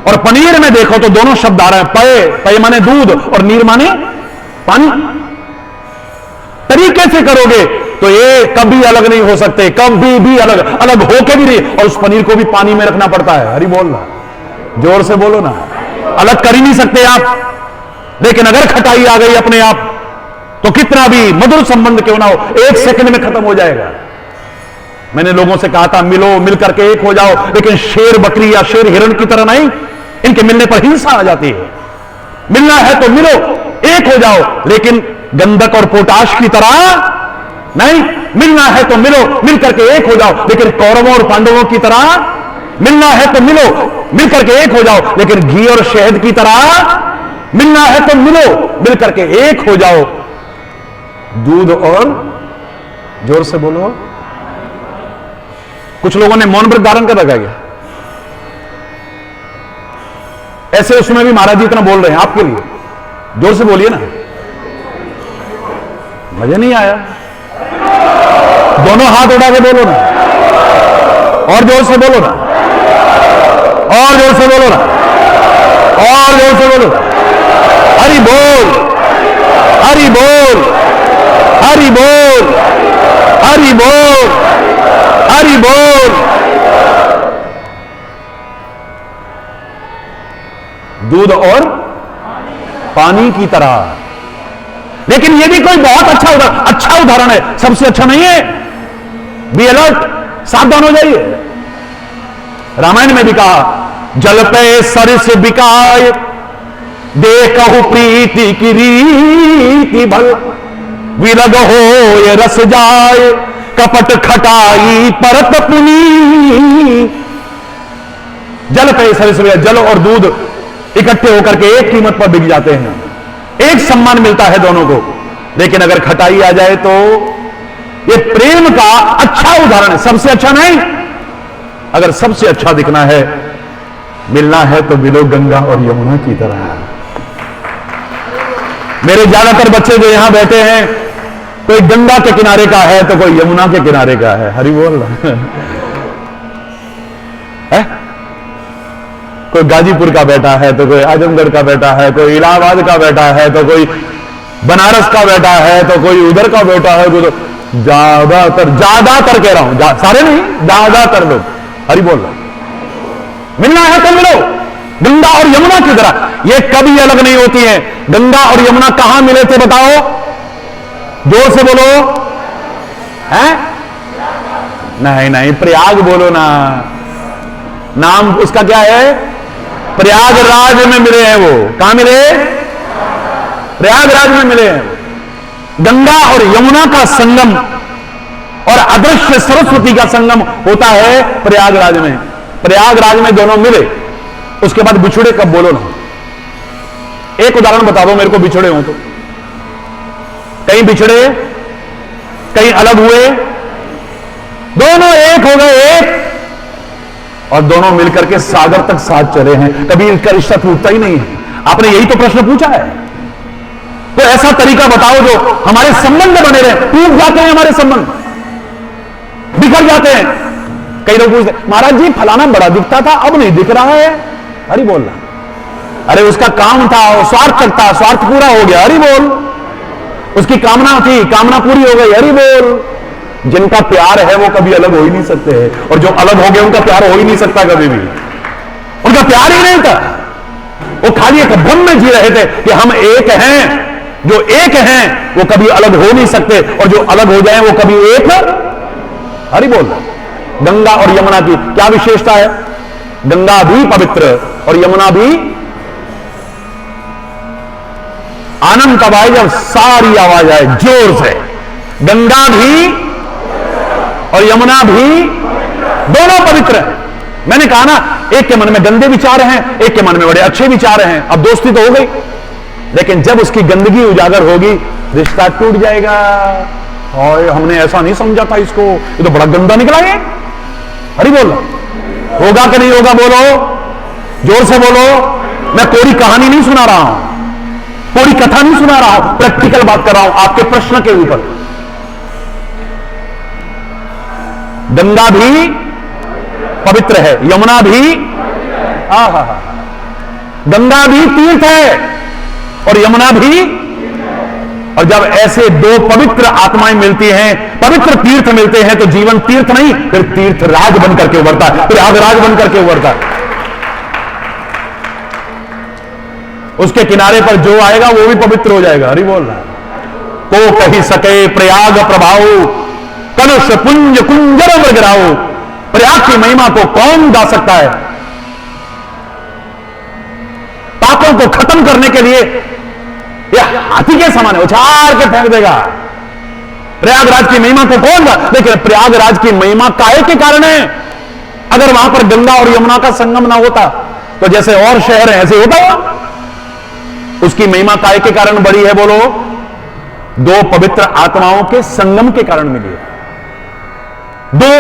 और पनीर में देखो तो दोनों शब्द आ रहे हैं, पय, पय माने दूध और नीर माने पानी। तरीके से करोगे तो ये कभी अलग नहीं हो सकते, कभी भी अलग अलग होके भी नहीं। और उस पनीर को भी पानी में रखना पड़ता है। हरि बोल रहा, जोर से बोलो ना, अलग कर ही नहीं सकते आप। लेकिन अगर खटाई आ गई अपने आप, तो कितना भी मधुर संबंध क्यों ना हो, 1 सेकंड में खत्म हो जाएगा। मैंने लोगों से कहा था मिलो, मिल करके एक हो जाओ, लेकिन शेर बकरी या शेर हिरण की तरह नहीं। इनके मिलने पर हिंसा आ जाती है। मिलना है तो मिलो, एक हो जाओ, लेकिन गंधक और पोटाश की तरह नहीं। मिलना है तो मिलो, मिल करके एक हो जाओ, लेकिन कौरवों और पांडवों की तरह मिलना है तो मिलो, मिल करके एक हो जाओ, लेकिन घी और शहद की तरह मिलना है तो मिलो, मिल करके एक हो जाओ। दूध और, जोर से बोलो, कुछ लोगों ने मौन व्रत धारण कर रखा है। ऐसे उसमें भी महाराज जी इतना बोल रहे हैं आपके लिए, जोर से बोलिए ना, मजा नहीं आया? दोनों हाथ उठा के बोलो ना, और जोर से बोलो ना, और जोर से बोलो ना, और जोर से बोलो। हरि बोल, हरि बोल, हरि बोल, हरि बोल, हरि बोल। दूध और पानी की तरह। लेकिन यह भी कोई बहुत अच्छा उदाहरण है, सबसे अच्छा नहीं है। बी अलर्ट, सावधान हो जाइए। रामायण में भी कहा, जल पे सरिस बिकाय, देखहु प्रीति की रीति भल, विरग हो ये रस जाय, कपट खटाई परत पुनी। जल पे सरिस, जल और दूध इकट्ठे होकर के एक कीमत पर बिक जाते हैं, एक सम्मान मिलता है दोनों को। लेकिन अगर खटाई आ जाए तो ये प्रेम का अच्छा उदाहरण है, सबसे अच्छा नहीं। अगर सबसे अच्छा दिखना है, मिलना है तो मिलो गंगा और यमुना की तरह। मेरे ज्यादातर बच्चे जो यहां बैठे हैं, कोई गंगा के किनारे का है तो कोई यमुना के किनारे का है। हरि बोल है? कोई गाजीपुर का बेटा है तो कोई आजमगढ़ का बेटा है, कोई इलाहाबाद का बेटा है तो कोई बनारस का बेटा है, तो कोई उधर का बेटा है। तो ज्यादातर कह रहा हूं, सारे नहीं, ज्यादातर लोग। हरि बोल रहा, मिलना है तो मिलो गंगा और यमुना की तरह। ये कभी अलग नहीं होती है। गंगा और यमुना कहां मिले थे बताओ, जोर से बोलो। है? नहीं, प्रयाग बोलो ना, नाम उसका क्या है? प्रयागराज में मिले हैं वो। कहां मिले? प्रयागराज में मिले हैं। गंगा और यमुना का संगम और अदृश्य सरस्वती का संगम होता है प्रयागराज में। प्रयागराज में दोनों मिले, उसके बाद बिछुड़े कब बोलो ना। एक उदाहरण बता दो मेरे को, बिछुड़े हो तो। कहीं बिछड़े, कहीं अलग हुए, दोनों एक हो गए, एक, और दोनों मिलकर के सागर तक साथ चले हैं। कभी इनका रिश्ता टूटता ही नहीं है। आपने यही तो प्रश्न पूछा है। तो ऐसा तरीका बताओ जो हमारे संबंध बने रहे। टूट जाते हैं हमारे संबंध, बिखर जाते हैं। कई लोग पूछते, महाराज जी फलाना बड़ा दिखता था, अब नहीं दिख रहा है। हरि बोल रहा, अरे उसका काम था, स्वार्थ तक था, स्वार्थ पूरा हो गया। हरि बोल, उसकी कामना थी, कामना पूरी हो गई। हरि बोल। जिनका प्यार है वो कभी अलग हो ही नहीं सकते हैं, और जो अलग हो गए उनका प्यार हो ही नहीं सकता कभी भी। उनका प्यार ही नहीं था, वो खाली एक भ्रम में जी रहे थे कि हम एक हैं। जो एक हैं वो कभी अलग हो नहीं सकते, और जो अलग हो जाएं वो कभी एक। हरि बोल। गंगा और यमुना की क्या विशेषता है? गंगा भी पवित्र और यमुना भी। आनंद तब आए जब सारी आवाज आए जोर से, गंगा भी और यमुना भी, दोनों पवित्र हैं। मैंने कहा ना, एक के मन में गंदे विचार हैं, एक के मन में बड़े अच्छे विचार हैं। अब दोस्ती तो हो गई, लेकिन जब उसकी गंदगी उजागर होगी, रिश्ता टूट जाएगा। और हमने ऐसा नहीं समझा था इसको, ये तो बड़ा गंदा निकला है। अरे बोलो, होगा कि नहीं होगा? बोलो, जोर से बोलो। मैं कोरी कहानी नहीं सुना रहा हूं, कोरी कथा नहीं सुना रहा हूं, प्रैक्टिकल बात कर रहा हूं आपके प्रश्न के ऊपर। गंगा भी पवित्र है, यमुना भी। गंगा भी तीर्थ है और यमुना भी, और जब ऐसे दो पवित्र आत्माएं मिलती हैं, पवित्र तीर्थ मिलते हैं, तो जीवन तीर्थ नहीं, फिर तीर्थ राज बनकर के उभरता है, फिर आगराज बनकर के उभरता है। उसके किनारे पर जो आएगा वो भी पवित्र हो जाएगा। हरि बोल रहा है। को कही सके प्रयाग प्रभाव, कलुष पुंज कुंजर मृगराओ। प्रयाग की महिमा को कौन गा सकता है? पापों को खत्म करने के लिए यह हाथी के समान है, उछाल के फेंक देगा। प्रयागराज की महिमा को कौन गा? लेकिन प्रयागराज की महिमा काहे के कारण है? अगर वहां पर गंगा और यमुना का संगम ना होता तो जैसे और शहर है ऐसे होता हुआ। उसकी महिमा काहे के कारण बड़ी है? बोलो, दो पवित्र आत्माओं के संगम के कारण मिली है, दो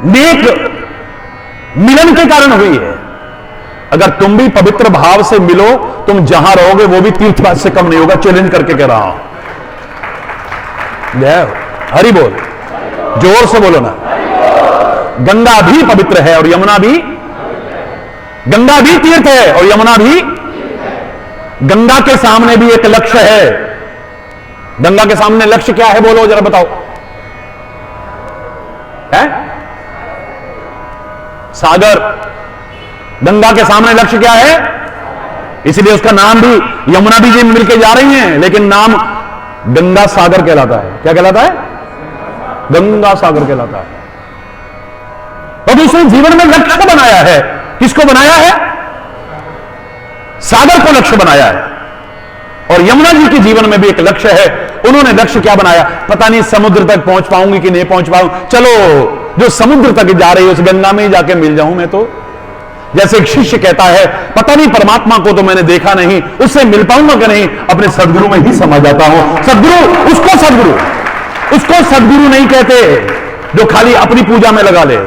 नेक मिलन के कारण हुई है। अगर तुम भी पवित्र भाव से मिलो, तुम जहां रहोगे वो भी तीर्थराज से कम नहीं होगा। चैलेंज करके कह रहा हूं। हरि बोल, जोर से बोलो ना। गंगा भी पवित्र है और यमुना भी, गंगा भी तीर्थ है और यमुना भी। गंगा के सामने भी एक लक्ष्य है। गंगा के सामने लक्ष्य क्या है? बोलो जरा बताओ। है सागर। गंगा के सामने लक्ष्य क्या है? इसलिए उसका नाम भी, यमुना भी जी मिलके जा रही हैं, लेकिन नाम गंगा सागर कहलाता है। क्या कहलाता है? गंगा सागर कहलाता है। तो दूसरे जीवन में लक्ष्य बनाया है। किसको बनाया है? सागर को लक्ष्य बनाया है। और यमुना जी के जीवन में भी एक लक्ष्य है। उन्होंने लक्ष्य क्या बनाया? पता नहीं समुद्र तक पहुंच पाऊंगी कि नहीं पहुंच पाऊंगी, चलो जो समुद्र तक जा रही है उस गंगा में ही जाके मिल जाऊं मैं। तो जैसे एक शिष्य कहता है, पता नहीं परमात्मा को तो मैंने देखा नहीं, उससे मिल पाऊंगा कि नहीं, अपने सदगुरु में ही समा जाता हूं। सदगुरु, उसको सदगुरु नहीं कहते जो खाली अपनी पूजा में लगा ले।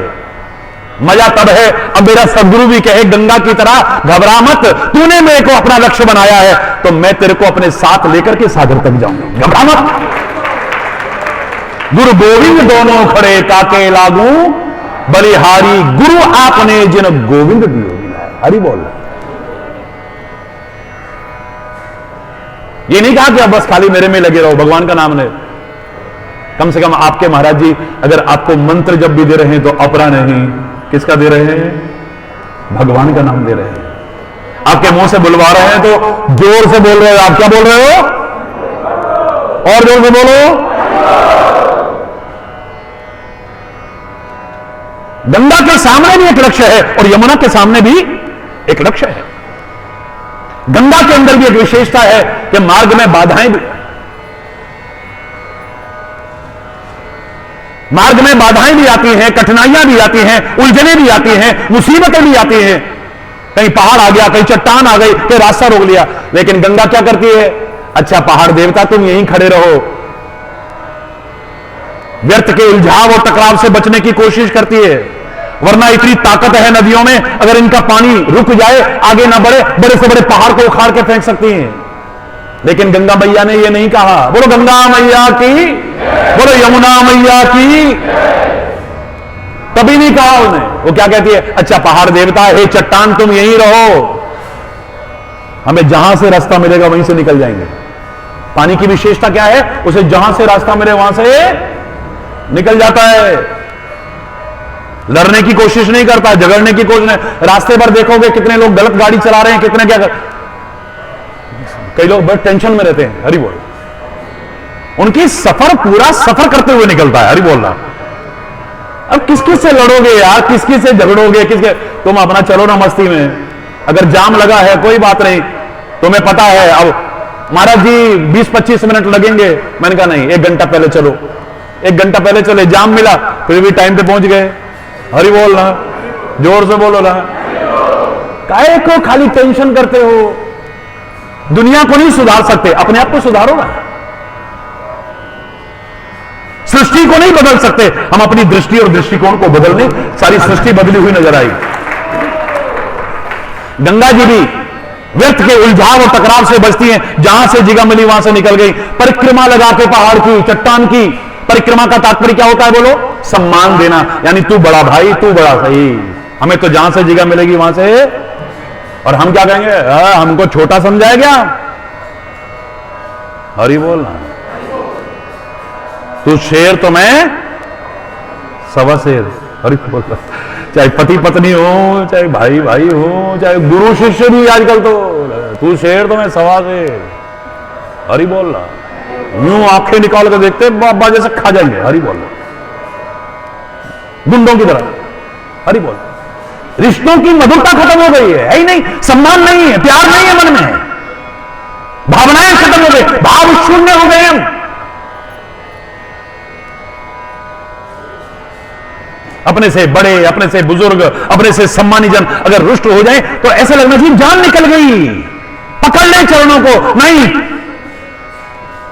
मजा तब है अब मेरा सदगुरु भी कहे गंगा की तरह, घबरा मत, तूने मेरे को अपना लक्ष्य बनाया है तो मैं तेरे को अपने साथ लेकर के सागर तक जाऊंगा, घबरा मत। गुरु गोविंद दोनों खड़े काके लागू, बलिहारी गुरु आपने जिन गोविंद दियो मिलाए। हरि बोल। ये नहीं कहा कि आप बस खाली मेरे में लगे रहो, भगवान का नाम ले। कम से कम आपके महाराज जी अगर आपको मंत्र जब भी दे रहे हैं तो अपरा नहीं, किसका दे रहे हैं? भगवान का नाम दे रहे हैं। आपके मुंह से बुलवा रहे हैं तो जोर से बोल रहे हो। आप क्या बोल रहे हो? और जोर से बोलो। गंगा के सामने भी एक लक्ष्य है और यमुना के सामने भी एक लक्ष्य है। गंगा के अंदर भी एक विशेषता है कि मार्ग में बाधाएं भी आती हैं, कठिनाइयां भी आती हैं, उलझने भी आती हैं, मुसीबतें भी आती हैं। कहीं पहाड़ आ गया, कहीं चट्टान आ गई, कहीं रास्ता रोक लिया। लेकिन गंगा क्या करती है? अच्छा पहाड़ देवता तुम यहीं खड़े रहो। व्यर्थ के उलझाव और टकराव से बचने की कोशिश करती है। वरना इतनी ताकत है नदियों में, अगर इनका पानी रुक जाए, आगे ना बढ़े, बड़े से बड़े पहाड़ को उखाड़ के फेंक सकती हैं। लेकिन गंगा मैया ने यह नहीं कहा। बोलो गंगा मैया की, बोलो यमुना मैया की। कभी नहीं कहा उन्हें। वो क्या कहती है? अच्छा पहाड़ देवता, हे चट्टान तुम यहीं रहो, हमें जहां से रास्ता मिलेगा वहीं से निकल जाएंगे। पानी की विशेषता क्या है? उसे जहां से रास्ता मिले वहां से निकल जाता है। लड़ने की कोशिश नहीं करता, झगड़ने की कोशिश नहीं। रास्ते पर देखोगे कितने लोग गलत गाड़ी चला रहे हैं, कितने क्या कई लोग बड़े टेंशन में रहते हैं। हरि बोल। उनकी सफर पूरा सफर करते हुए निकलता है। हरि बोल रहा। अब किस किस से लड़ोगे यार, किस किस से झगड़ोगे, किसके? तुम अपना चलो ना मस्ती में। अगर जाम लगा है कोई बात नहीं, तुम्हें पता है अब महाराज जी 20-25 मिनट लगेंगे। मैंने कहा नहीं, 1 घंटा पहले चलो। 1 घंटा पहले चले, जाम मिला फिर भी टाइम पे पहुंच गए। हरि बोल ना, जोर से बोलो ना। काहे को खाली टेंशन करते हो? दुनिया को नहीं सुधार सकते, अपने आप को सुधारो ना। सृष्टि को नहीं बदल सकते, हम अपनी दृष्टि और दृष्टिकोण को बदल दें, सारी सृष्टि बदली हुई नजर आई। गंगा जी भी व्यर्थ के उलझाव और टकराव से बचती हैं। जहां से जगह मिली वहां से निकल गई। परिक्रमा लगा के पहाड़ की, चट्टान की परिक्रमा का तात्पर्य क्या होता है? बोलो, सम्मान देना। यानी तू बड़ा भाई, तू बड़ा सही। हमें तो जहां से जगह मिलेगी वहां से। और हम क्या कहेंगे? हमको छोटा समझाया गया, हरि बोलना। तू शेर तो मैं सवा शेर। हरि बोलना। चाहे पति पत्नी हो, चाहे भाई भाई हो, चाहे गुरु शिष्य भी आजकल तो, तू शेर तो मैं सवा शेर। हरि बोलना। यूं आंखें निकाल कर देखते बाबा जैसे खा जाएंगे। हरि बोलना। गुंडों की तरह। हरि बोल। रिश्तों की मधुरता खत्म हो गई है ही नहीं, सम्मान नहीं है, प्यार नहीं है मन में, भावनाएं खत्म हो गई, भाव शून्य हो गए हम। अपने से बड़े, अपने से बुजुर्ग, अपने से सम्मानी जन अगर रुष्ट हो जाए तो ऐसा लगना चाहिए जान निकल गई। पकड़ ले चरणों को, नहीं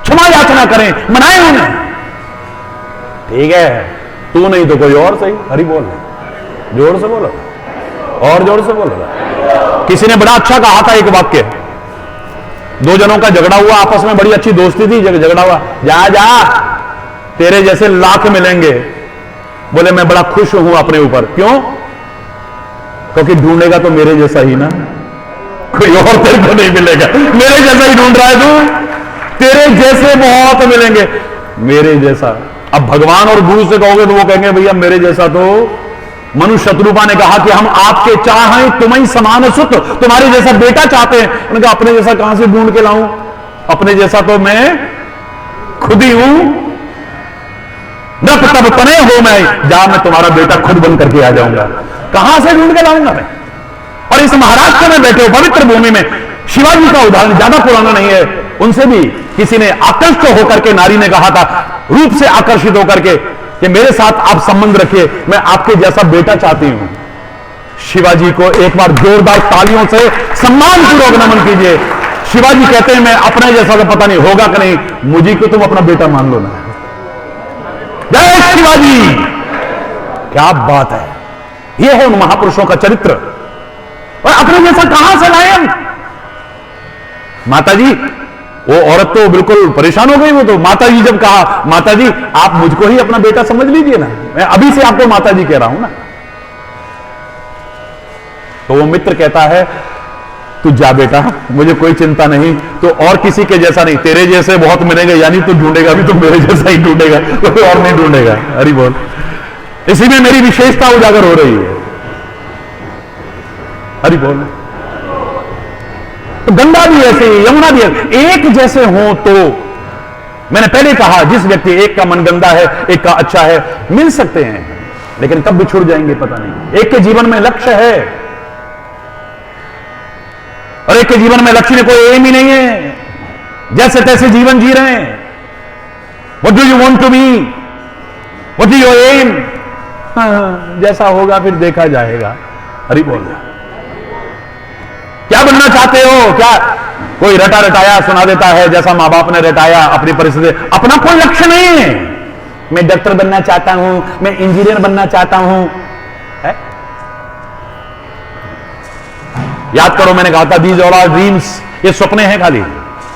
क्षमा याचना करें, मनाए उन्हें। ठीक है, तू नहीं तो कोई और सही। हरि बोल। जोर से बोलो, और जोर से बोलो। किसी ने बड़ा अच्छा कहा था एक वाक्य, दो जनों का झगड़ा हुआ, आपस में बड़ी अच्छी दोस्ती थी, झगड़ा हुआ, जा जा तेरे जैसे लाख मिलेंगे। बोले मैं बड़ा खुश हूं अपने ऊपर। क्यों? क्योंकि ढूंढेगा तो मेरे जैसा ही ना, कोई और तेरे को नहीं मिलेगा। मेरे जैसा ही ढूंढ रहा है तू, तेरे जैसे बहुत मिलेंगे, मेरे जैसा। अब भगवान और गुरु से कहोगे तो वो कहेंगे भैया मेरे जैसा तो मनुष्य। शत्रुपा ने कहा कि हम आपके चाहें तुम्हें समान सुत, तुम्हारे जैसा बेटा चाहते हैं। उन्होंने कहा अपने जैसा कहां से ढूंढ के लाऊं, अपने जैसा तो मैं खुद ही हूं। नृप तब तने हो मैं, जा मैं तुम्हारा बेटा खुद बन करके आ जाऊंगा। कहां से ढूंढ के लाऊंगा मैं? और इस महाराष्ट्र में बैठे हो पवित्र भूमि में, शिवाजी का उदाहरण ज्यादा पुराना नहीं है, उनसे भी किसी ने आकृष्ट होकर के, नारी ने कहा था रूप से आकर्षित होकर के कि मेरे साथ आप संबंध रखिए, मैं आपके जैसा बेटा चाहती हूं। शिवाजी को एक बार जोरदार तालियों से सम्मानपूर्वक नमन कीजिए। शिवाजी कहते हैं मैं अपने जैसा तो पता नहीं होगा कि नहीं, मुझे को तुम अपना बेटा मान लो ना। जय शिवाजी। क्या बात है, यह है उन महापुरुषों का चरित्र। और अपने जैसा कहां से लाए हम? माता जी, वो औरत तो बिल्कुल परेशान हो गई। वो तो माता जी जब कहा, माता जी आप मुझको ही अपना बेटा समझ लीजिए ना, मैं अभी से आपको माता जी कह रहा हूं ना। तो वो मित्र कहता है तू जा बेटा, मुझे कोई चिंता नहीं, तो और किसी के जैसा नहीं, तेरे जैसे बहुत मिलेंगे, यानी तू ढूंढेगा भी तो मेरे जैसा ही ढूंढेगा, कोई और नहीं ढूंढेगा। हरि बोल। इसी में मेरी विशेषता उजागर हो रही है। हरि बोल। तो गंगा भी ऐसे, यमुना भी ऐसे, एक जैसे हो तो, मैंने पहले कहा जिस व्यक्ति एक का मन गंदा है एक का अच्छा है, मिल सकते हैं लेकिन कब बिछुड़ जाएंगे पता नहीं। एक के जीवन में लक्ष्य है और एक के जीवन में लक्ष्य में कोई एम ही नहीं है, जैसे तैसे जीवन जी रहे हैं। What do you want to be, what is your aim? जैसा होगा फिर देखा जाएगा। हरि बोल। क्या बनना चाहते हो? क्या कोई रटा रटाया सुना देता है जैसा मां बाप ने रटाया अपनी परिस्थिति, अपना कोई लक्ष्य नहीं है। मैं डॉक्टर बनना चाहता हूं, मैं इंजीनियर बनना चाहता हूं, है? याद करो मैंने कहा था दीज ऑल आर ड्रीम्स, ये सपने हैं खाली।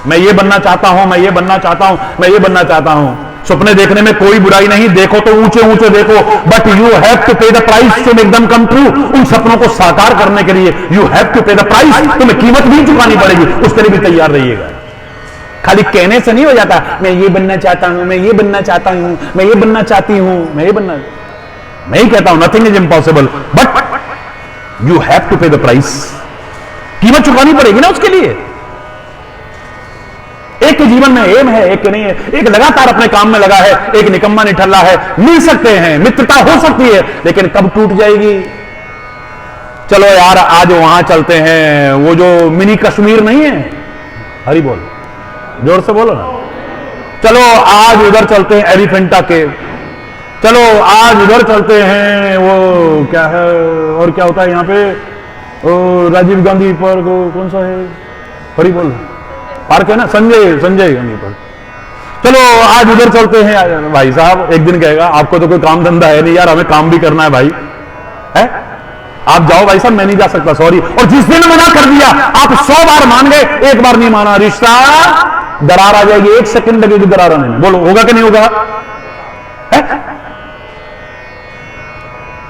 मैं ये बनना चाहता हूं, मैं ये बनना चाहता हूं, मैं ये बनना चाहता हूं। सपने देखने में कोई बुराई नहीं, देखो तो ऊंचे ऊंचे देखो, but you have to pay the price to make them come true. उन सपनों को साकार करने के लिए you have to pay the price, तुम्हें कीमत भी चुकानी पड़ेगी, उसके लिए भी तैयार रहिएगा। खाली कहने से नहीं हो जाता, मैं ये बनना चाहता हूं, मैं ये बनना चाहता हूं, मैं ये बनना चाहती हूं, मैं ये बनना। मैं ही कहता हूं nothing is impossible, but you have to pay the price. कीमत चुकानी पड़ेगी ना उसके लिए। एक के जीवन में एम है, एक के नहीं है। एक लगातार अपने काम में लगा है, एक निकम्मा निठल्ला है। मिल सकते हैं, मित्रता हो सकती है, लेकिन कब टूट जाएगी? चलो यार आज वहां चलते हैं, वो जो मिनी कश्मीर नहीं है, हरि बोल, जोर से बोलो ना। चलो आज उधर चलते हैं एलिफेंटा केव, चलो आज उधर चलते हैं, वो क्या है और क्या होता है यहाँ पे, राजीव गांधी पर कौन सा है, हरि बोल, पार्क है ना, संजय गांधी पर। चलो आज उधर चलते हैं। भाई साहब एक दिन कहेगा आपको तो कोई काम धंधा है नहीं यार, हमें काम भी करना है भाई, है? आप जाओ भाई साहब, मैं नहीं जा सकता, सॉरी। और जिस दिन मना कर दिया आप 100 बार मान गए, एक बार नहीं माना, रिश्ता दरार आ जाएगी। 1 सेकंड लगेगी दरार आने में। बोलो होगा कि नहीं होगा? है?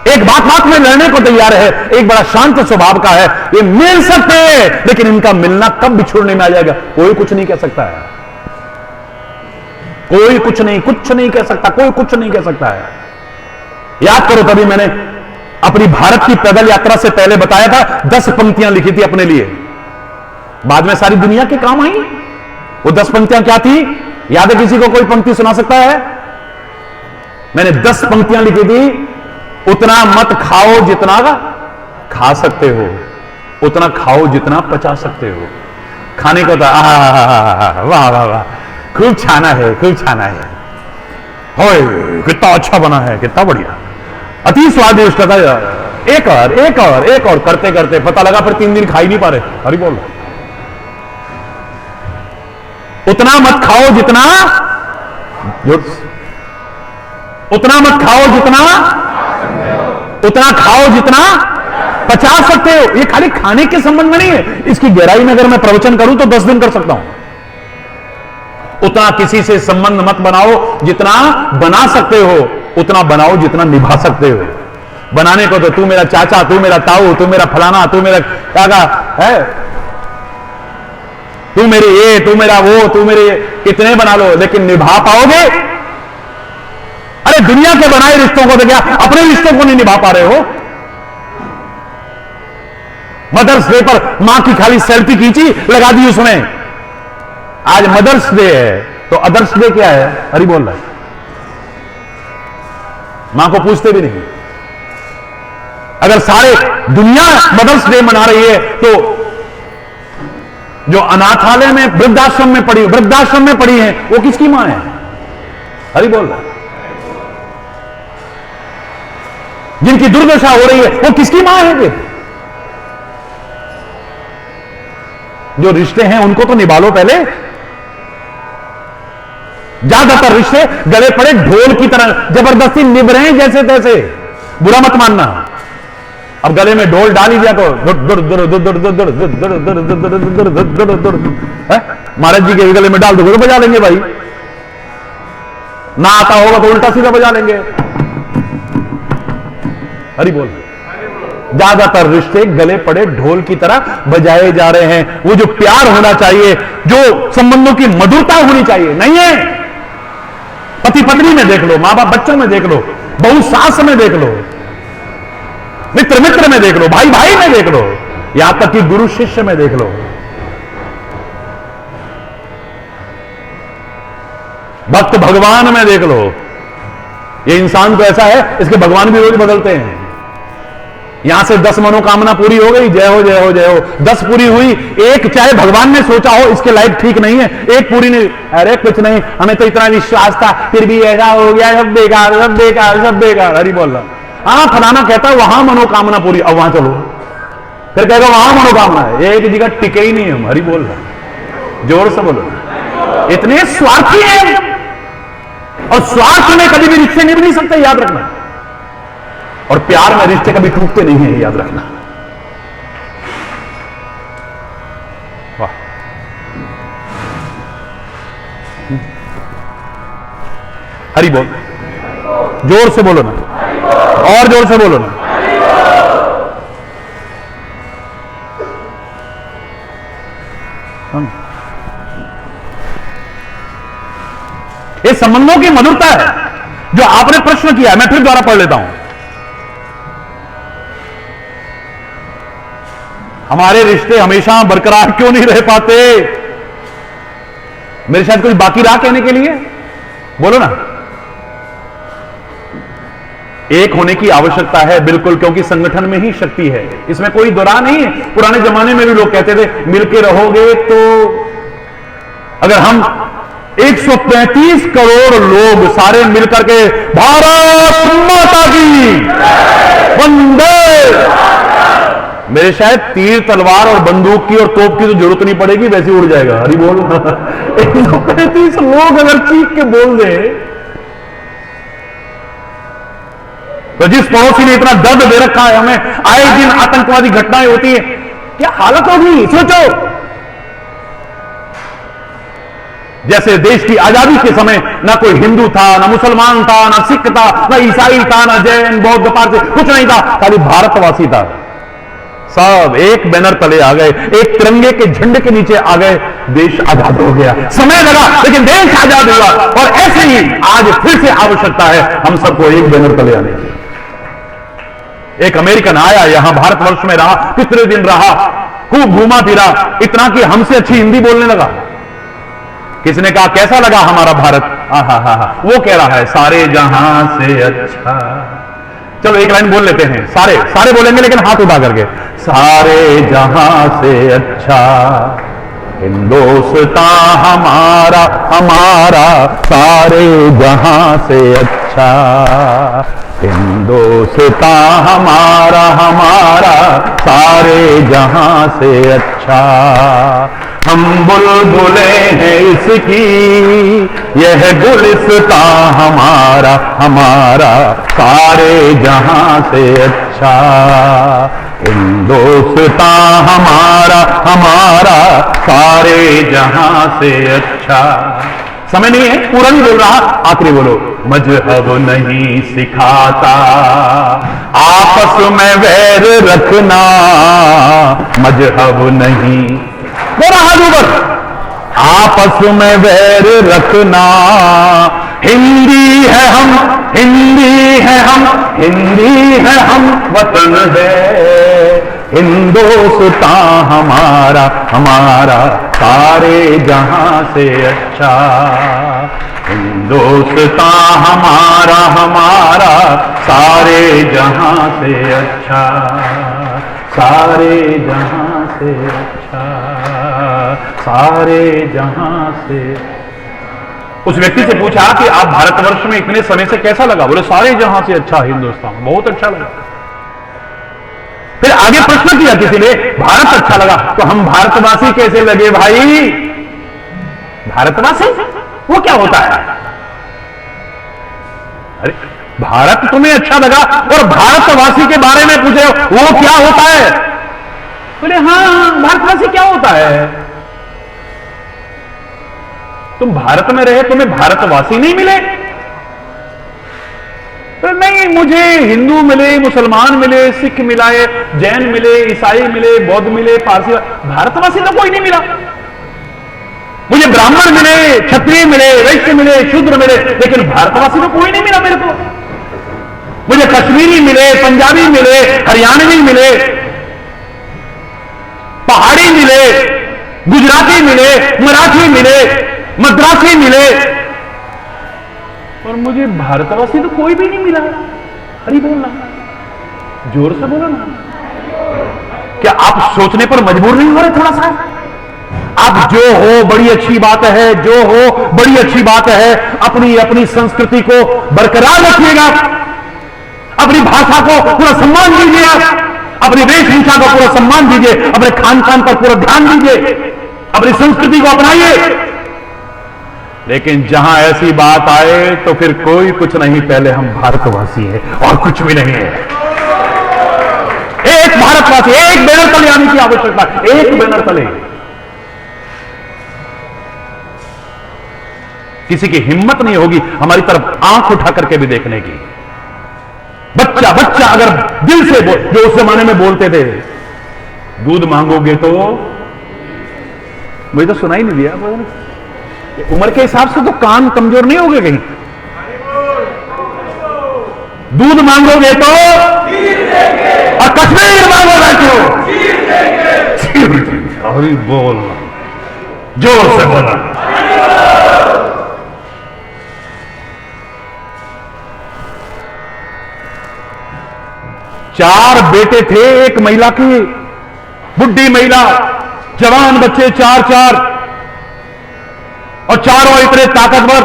एक बात में लड़ने को तैयार है, एक बड़ा शांत स्वभाव का है, ये मिल सकते हैं, लेकिन इनका मिलना कब बिछुड़ने में आ जाएगा कोई कुछ नहीं कह सकता है। कोई कुछ नहीं कह सकता, कोई कुछ नहीं कह सकता है। याद करो, तभी मैंने अपनी भारत की पैदल यात्रा से पहले बताया था 10 पंक्तियां लिखी थी अपने लिए, बाद में सारी दुनिया के काम आई। वो 10 पंक्तियां क्या थी? याद है किसी को? कोई पंक्ति सुना सकता है? मैंने 10 पंक्तियां लिखी थी। उतना मत खाओ जितना खा सकते हो, उतना खाओ जितना पचा सकते हो। खाने को तो वाह वाह वाह, खूब छाना है, खूब छाना है, होय कितना अच्छा बना है, कितना बढ़िया, अति स्वादिष्ट था। एक और करते करते पता लगा फिर 3 दिन खा ही नहीं पा रहे। हरि बोल। उतना मत खाओ जितना, उतना मत खाओ जितना, उतना खाओ जितना पचा सकते हो। ये खाली खाने के संबंध में नहीं है, इसकी गहराई में अगर मैं प्रवचन करूं तो 10 दिन कर सकता हूं। उतना किसी से संबंध मत बनाओ जितना बना सकते हो, उतना बनाओ जितना निभा सकते हो। बनाने को तो तू मेरा चाचा, तू मेरा ताऊ, तू मेरा फलाना, तू मेरा काका है, तू मेरी ये, तू मेरा वो, तू मेरे कितने बना लो, लेकिन निभा पाओगे? अरे दुनिया के बनाए रिश्तों को तो क्या अपने रिश्तों को नहीं निभा पा रहे हो? मदर्स डे पर मां की खाली सेल्फी खींची, लगा दी उसमें। आज मदर्स डे है तो अदर्स डे क्या है? हरि बोल रहा है। मां को पूछते भी नहीं। अगर सारे दुनिया मदर्स डे मना रही है तो जो अनाथालय में वृद्धाश्रम में पड़ी है वो किसकी मां है? हरि बोल रहा है। जिनकी दुर्दशा हो रही है वो किसकी मां है? फिर जो रिश्ते हैं उनको तो निभा लो पहले। ज्यादातर रिश्ते गले पड़े ढोल की तरह जबरदस्ती निभ रहे हैं जैसे तैसे, बुरा मत मानना। अब गले में ढोल डाल ही दिया तो महाराज जी के गले में डाल दोगे तो बजा लेंगे भाई, ना आता होगा तो उल्टा सीधा बजा लेंगे। हरि बोल। ज्यादातर रिश्ते गले पड़े ढोल की तरह बजाए जा रहे हैं। वो जो प्यार होना चाहिए, जो संबंधों की मधुरता होनी चाहिए, नहीं है। पति पत्नी में देख लो, मां बाप बच्चों में देख लो, बहू सास में देख लो, मित्र मित्र में देख लो, भाई भाई में देख लो, यहां तक कि गुरु शिष्य में देख लो, भक्त भगवान में देख लो। ये इंसान तो ऐसा है, इसके भगवान भी रोज बदलते हैं। यहां से 10 मनोकामना पूरी हो गई, जय हो जय हो जय हो, 10 पूरी हुई, एक चाहे भगवान ने सोचा हो इसके लायक ठीक नहीं है, एक पूरी नहीं, अरे कुछ नहीं, हमें तो इतना विश्वास था, फिर भी ऐसा हो गया, सब बेकार सब बेकार सब बेकार। हरि बोल रहा। हाँ फलाना कहता है वहां मनोकामना पूरी, अब वहां चलो, फिर कहेगा वहां मनोकामना है, एक जगह टिके ही नहीं हम। हरि बोल रहा, जोर से बोलो। इतने स्वार्थी है, और स्वार्थ में कभी भी रिश्ते निभ नहीं सकते, याद रखना। और प्यार में रिश्ते कभी टूटते नहीं है, याद रखना। वाह। हरि बोल। जोर से बोलो ना, और जोर से बोलो ना। ये संबंधों की मधुरता है जो आपने प्रश्न किया है। मैं फिर दोबारा पढ़ लेता हूं। हमारे रिश्ते हमेशा बरकरार क्यों नहीं रह पाते? मेरे शायद कुछ बाकी रहा कहने के लिए? बोलो ना। एक होने की आवश्यकता है, बिल्कुल, क्योंकि संगठन में ही शक्ति है, इसमें कोई दोरा नहीं है। पुराने जमाने में भी लोग कहते थे मिलके रहोगे तो, अगर हम 135 करोड़ लोग सारे मिलकर के भारत माता की वंदे, मेरे शायद तीर तलवार और बंदूक की और तोप की तो जरूरत नहीं पड़ेगी, वैसे उड़ जाएगा। हरि बोल। 135 लोग अगर चीख के बोल दे तो जिस पड़ोसी ने इतना दर्द दे रखा है हमें, आए दिन आतंकवादी घटनाएं होती है, क्या हालत होगी सोचो। जैसे देश की आजादी के समय ना कोई हिंदू था, ना मुसलमान था, ना सिख था, ना ईसाई था, ना जैन बौद्ध पारसी, कुछ नहीं था, खाली भारतवासी था। सब एक बैनर तले आ गए, एक तिरंगे के झंडे के नीचे आ गए, देश आजाद हो गया। समय लगा लेकिन देश आजाद हुआ। और ऐसे ही आज फिर से आवश्यकता है हम सबको एक बैनर तले आने की। एक अमेरिकन आया यहां भारतवर्ष में रहा, कितने दिन रहा, खूब घूमा फिरा, इतना कि हमसे अच्छी हिंदी बोलने लगा। किसने कहा कैसा लगा हमारा भारत? वो कह रहा है सारे जहां से अच्छा। चलो एक लाइन बोल लेते हैं, सारे सारे बोलेंगे लेकिन हाथ उठा करके, सारे जहां से अच्छा हिंदुस्तान हमारा हमारा, सारे जहां से अच्छा हिंदुस्तान हमारा हमारा, सारे जहां से अच्छा। हम बुलबुले हैं इसकी, यह गुलिस्तान हमारा हमारा, सारे जहां से अच्छा हिंदुस्तान हमारा हमारा, सारे जहां से अच्छा। समय नहीं है, पूरा नहीं बोल रहा, आखिरी बोलो। मजहब नहीं सिखाता आपस में वैर रखना, मजहब नहीं, बोला हाथ ऊपर, आपस में वैर रखना। हिंदी है हम, हिंदी है हम, हिंदी है हम, वतन है हिंदुस्तान हमारा हमारा, सारे जहां से अच्छा हिंदुस्तान हमारा हमारा, सारे जहां से अच्छा, सारे जहां से अच्छा, सारे जहां से। उस व्यक्ति से पूछा कि आप भारतवर्ष में इतने समय से कैसा लगा? बोले सारे जहां से अच्छा हिंदुस्तान, बहुत अच्छा लगा। फिर आगे प्रश्न किया किसी ने, भारत अच्छा लगा तो हम भारतवासी कैसे लगे भाई? भारतवासी वो क्या होता है? अरे भारत तुम्हें अच्छा लगा और भारतवासी के बारे में पूछे वो क्या होता है? बोले हाँ भारतवासी क्या होता है? तुम भारत में रहे, तुम्हें भारतवासी नहीं मिले? तो नहीं, मुझे हिंदू मिले, मुसलमान मिले, सिख मिलाए, जैन मिले, ईसाई मिले, बौद्ध मिले, पारसी, भारतवासी तो कोई नहीं मिला। मुझे ब्राह्मण मिले, क्षत्रिय मिले, वैश्य मिले, शूद्र मिले, लेकिन भारतवासी तो कोई नहीं मिला मेरे को। मुझे कश्मीरी मिले, पंजाबी मिले, हरियाणवी मिले, पहाड़ी मिले, गुजराती मिले, मराठी मिले, मद्रासी मिले, और मुझे भारतवासी तो कोई भी नहीं मिला। हरी बोलना, जोर से बोलो ना। क्या आप सोचने पर मजबूर नहीं हो रहे थोड़ा सा? आप जो हो बड़ी अच्छी बात है, जो हो बड़ी अच्छी बात है, अपनी अपनी संस्कृति को बरकरार रखिएगा, अपनी भाषा को पूरा सम्मान दीजिए, अपनी वेशभूषा को पूरा सम्मान दीजिए, अपने खान पान पर पूरा ध्यान दीजिए, अपनी संस्कृति को अपनाइए। लेकिन जहां ऐसी बात आए तो फिर कोई कुछ नहीं, पहले हम भारतवासी हैं और कुछ भी नहीं है। एक भारतवासी, एक बैनर तले आने की आवश्यकता है, एक बैनर तले। किसी की हिम्मत नहीं होगी हमारी तरफ आंख उठा करके भी देखने की। बच्चा बच्चा अगर दिल से जो उस जमाने में बोलते थे, दूध मांगोगे तो, मुझे तो सुनाई नहीं दिया। उम्र के हिसाब से तो कान कमजोर नहीं हो गए कहीं? दूध मांगोगे तो और कश्मीर मांगोगे तो अरे बोल, जोर से बोला। चार बेटे थे एक महिला के, बुढ़ी महिला, जवान बच्चे चार चार, और चारों इतने ताकतवर,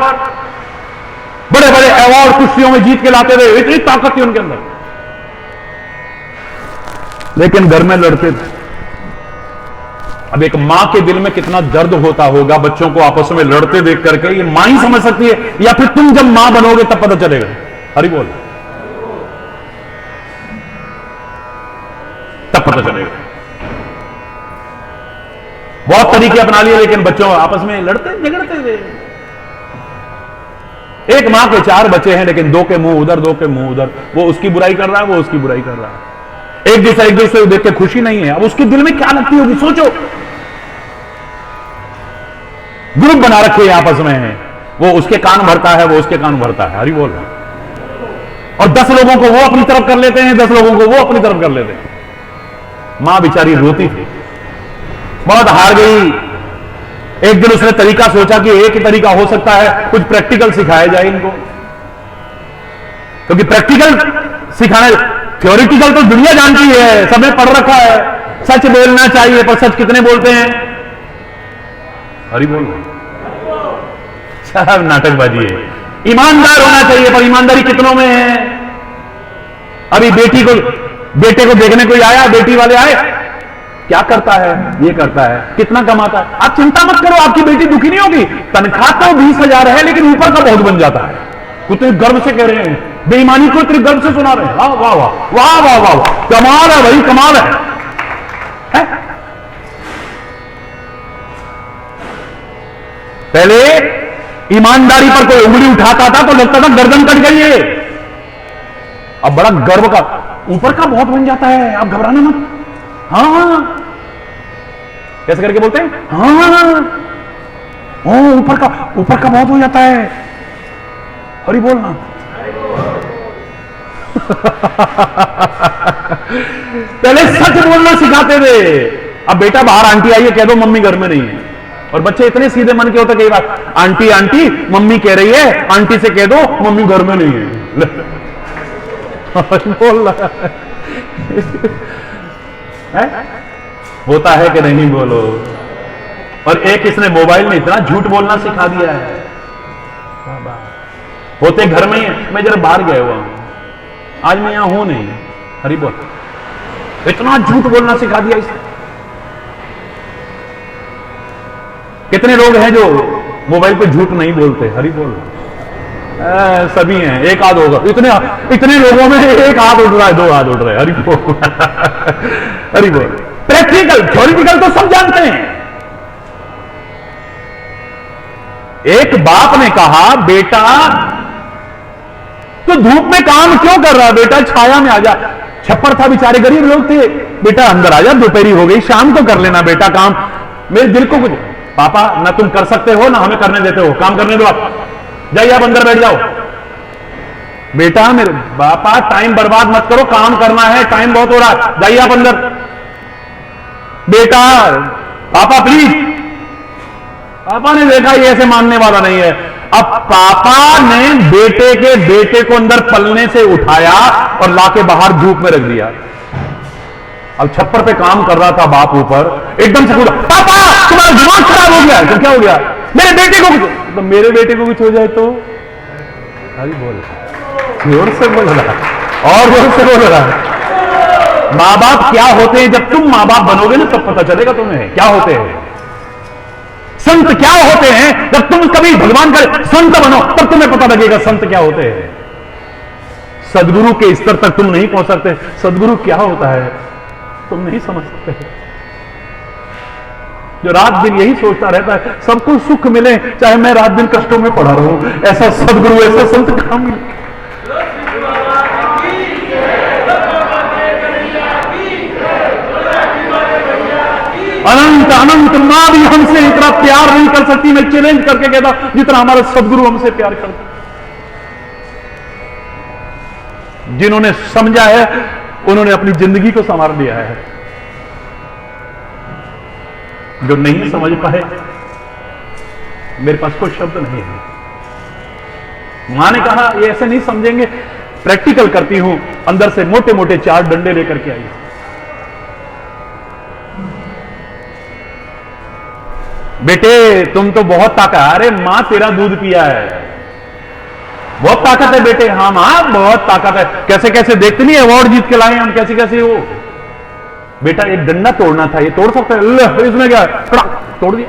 बड़े बड़े अवार्ड कुश्तियों में जीत के लाते थे, इतनी ताकत थी उनके अंदर, लेकिन घर में लड़ते थे। अब एक मां के दिल में कितना दर्द होता होगा बच्चों को आपस में लड़ते देख करके। ये मां ही समझ सकती है, या फिर तुम जब मां बनोगे तब पता चलेगा। हरि बोल, तब पता चलेगा। बहुत तरीके अपना लिए, लेकिन बच्चों आपस में लड़ते झगड़ते थे। एक मां के चार बच्चे हैं, लेकिन दो के मुंह उधर, दो के मुंह उधर। वो उसकी बुराई कर रहा है, वो उसकी बुराई कर रहा है। एक दूसरे को देख के खुशी नहीं है, अब उसके दिल में क्या लगती होगी सोचो। ग्रुप बना रखे हैं आपस में, वो उसके कान भरता है, वो उसके कान भरता है, हरि बोल। और 10 लोगों को वो अपनी तरफ कर लेते हैं, 10 लोगों को वो अपनी तरफ कर लेते हैं। मां बेचारी रोती थी, बहुत हार गई। एक दिन उसने तरीका सोचा कि एक ही तरीका हो सकता है, कुछ प्रैक्टिकल सिखाया जाए इनको, क्योंकि प्रैक्टिकल सिखाने, थ्योरिटिकल तो दुनिया जानती है, सबने पढ़ रखा है, सच बोलना चाहिए, पर सच कितने बोलते हैं? हरि बोल। सब नाटकबाजी है। ईमानदार होना चाहिए, पर ईमानदारी कितनों में है? अभी बेटे को देखने कोई आया, बेटी वाले आए, क्या करता है? ये करता है, कितना कमाता है? आप चिंता मत करो, आपकी बेटी दुखी नहीं होगी। तनख्वाह तो 20,000 है, लेकिन ऊपर का बहुत बन जाता है। कुछ गर्व से कह रहे हैं, बेईमानी को इतने गर्व से सुना रहे हैं। वाह वाह वाह वाह वाह वाह वाह, कमाल है भाई, कमाल है? पहले ईमानदारी पर कोई उंगली उठाता था तो लगता था गर्दन कट गई है। अब बड़ा गर्व का, ऊपर का बहुत बन जाता है, आप घबराना मत। हाँ, कैसे करके बोलते हैं? हाँ, ओ ऊपर का बहुत हो जाता है। हरि बोलना। पहले सच बोलना सिखाते थे। अब बेटा बाहर आंटी आई है, कह दो मम्मी घर में नहीं है। और बच्चे इतने सीधे मन के होते, कई बार आंटी आंटी मम्मी कह रही है, आंटी से कह दो मम्मी घर में नहीं है। बोल रहा है, होता है कि नहीं बोलो। और एक इसने मोबाइल में इतना झूठ बोलना सिखा दिया है, होते घर में ही है। मैं जरा बाहर गया हुआ हूं, आज मैं यहां हूं नहीं। हरि बोल। इतना झूठ बोलना सिखा दिया इसने। कितने लोग हैं जो मोबाइल पे झूठ नहीं बोलते? हरि बोल। सभी हैं, एक हाथ होगा। इतने लोगों में एक हाथ उठ रहा है, 2 हाथ उठ रहे हैं। हरि बोल। हरि बोल। प्रैक्टिकल थ्योरिटिकल तो सब जानते हैं। एक बाप ने कहा, बेटा तो धूप में काम क्यों कर रहा है? बेटा छाया में आ जा। छप्पर था, बेचारे गरीब लोग थे। बेटा अंदर आ जा, दोपहरी हो गई, शाम को कर लेना बेटा काम। मेरे दिल को कुछ, पापा ना तुम कर सकते हो ना हमें करने देते हो, काम करने दो आप, जाइए आप अंदर बैठ जाओ। बेटा मेरे पापा टाइम बर्बाद मत करो, काम करना है, टाइम बहुत हो रहा है, जाइए आप अंदर। बेटा पापा प्लीज। पापा ने देखा ये ऐसे मानने वाला नहीं है। अब पापा ने बेटे को अंदर पलने से उठाया और लाके बाहर धूप में रख दिया। अब छप्पर पे काम कर रहा था बाप ऊपर, एकदम से पूछा, पापा तुम्हारा दिमाग खराब हो गया? तो क्या हो गया? मेरे बेटे को कुछ, तो मेरे बेटे को कुछ हो जाए तो? अरे बोल, जोर से बोल रहा है और जोर से बोल रहा है। माँ बाप क्या होते हैं? जब तुम माँ बाप बनोगे ना तब पता चलेगा तुम्हें क्या होते हैं। संत क्या होते हैं? जब तुम कभी भगवान का संत बनो तब तुम्हें पता लगेगा संत क्या होते हैं। सदगुरु के स्तर तक तुम नहीं पहुंच सकते। सदगुरु क्या होता है तुम नहीं समझ सकते। जो रात दिन यही सोचता रहता है सबको सुख मिले, चाहे मैं रात दिन कष्टों में पड़ा रहूं, ऐसा सदगुरु ऐसा संत कहां मिले। अनंत अनंत मां भी हमसे इतना प्यार नहीं कर सकती। मैं चैलेंज करके कहता जितना हमारा सदगुरु हमसे प्यार करता। जिन्होंने समझा है उन्होंने अपनी जिंदगी को संवार लिया है। जो नहीं समझ पाए, मेरे पास कोई शब्द नहीं है। मां ने कहा ये ऐसे नहीं समझेंगे, प्रैक्टिकल करती हूं। अंदर से मोटे मोटे 4 डंडे लेकर के आई। बेटे तुम तो बहुत ताकत, अरे मां तेरा दूध पिया है, बहुत ताकत है बेटे। हाँ मां बहुत ताकत है। कैसे कैसे देखते नहीं अवार्ड जीत के लाए हम, कैसे कैसे वो। बेटा एक डंडा तोड़ना था, ये तोड़ सकते हैं? इसमें क्या तोड़ दिया।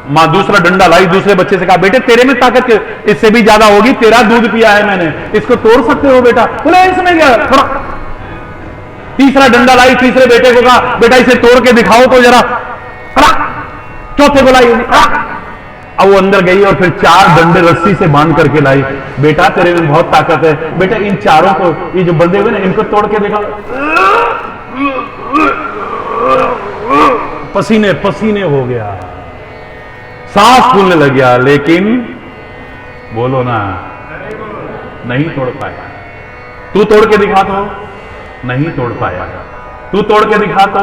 मां दूसरा डंडा लाई, दूसरे बच्चे से कहा बेटे तेरे में ताकत इससे भी ज्यादा होगी, तेरा दूध पिया है मैंने, इसको तोड़ सकते हो बेटा? बोले इसमें क्या। तीसरा डंडा लाई, तीसरे बेटे को कहा बेटा इसे तोड़ के दिखाओ तो जरा। चौथे को लाई, अब वो अंदर गई और फिर 4 डंडे रस्सी से बांध करके लाई। बेटा तेरे में बहुत ताकत है, बेटा इन चारों को, ये जो बंधे हुए ना, इनको तोड़ के देखा। पसीने पसीने हो गया, सांस फूलने लग गया, लेकिन बोलो ना, नहीं तोड़ पाया। तू तोड़ के दिखा तो नहीं तोड़ पाया, तू तोड़ के दिखा तो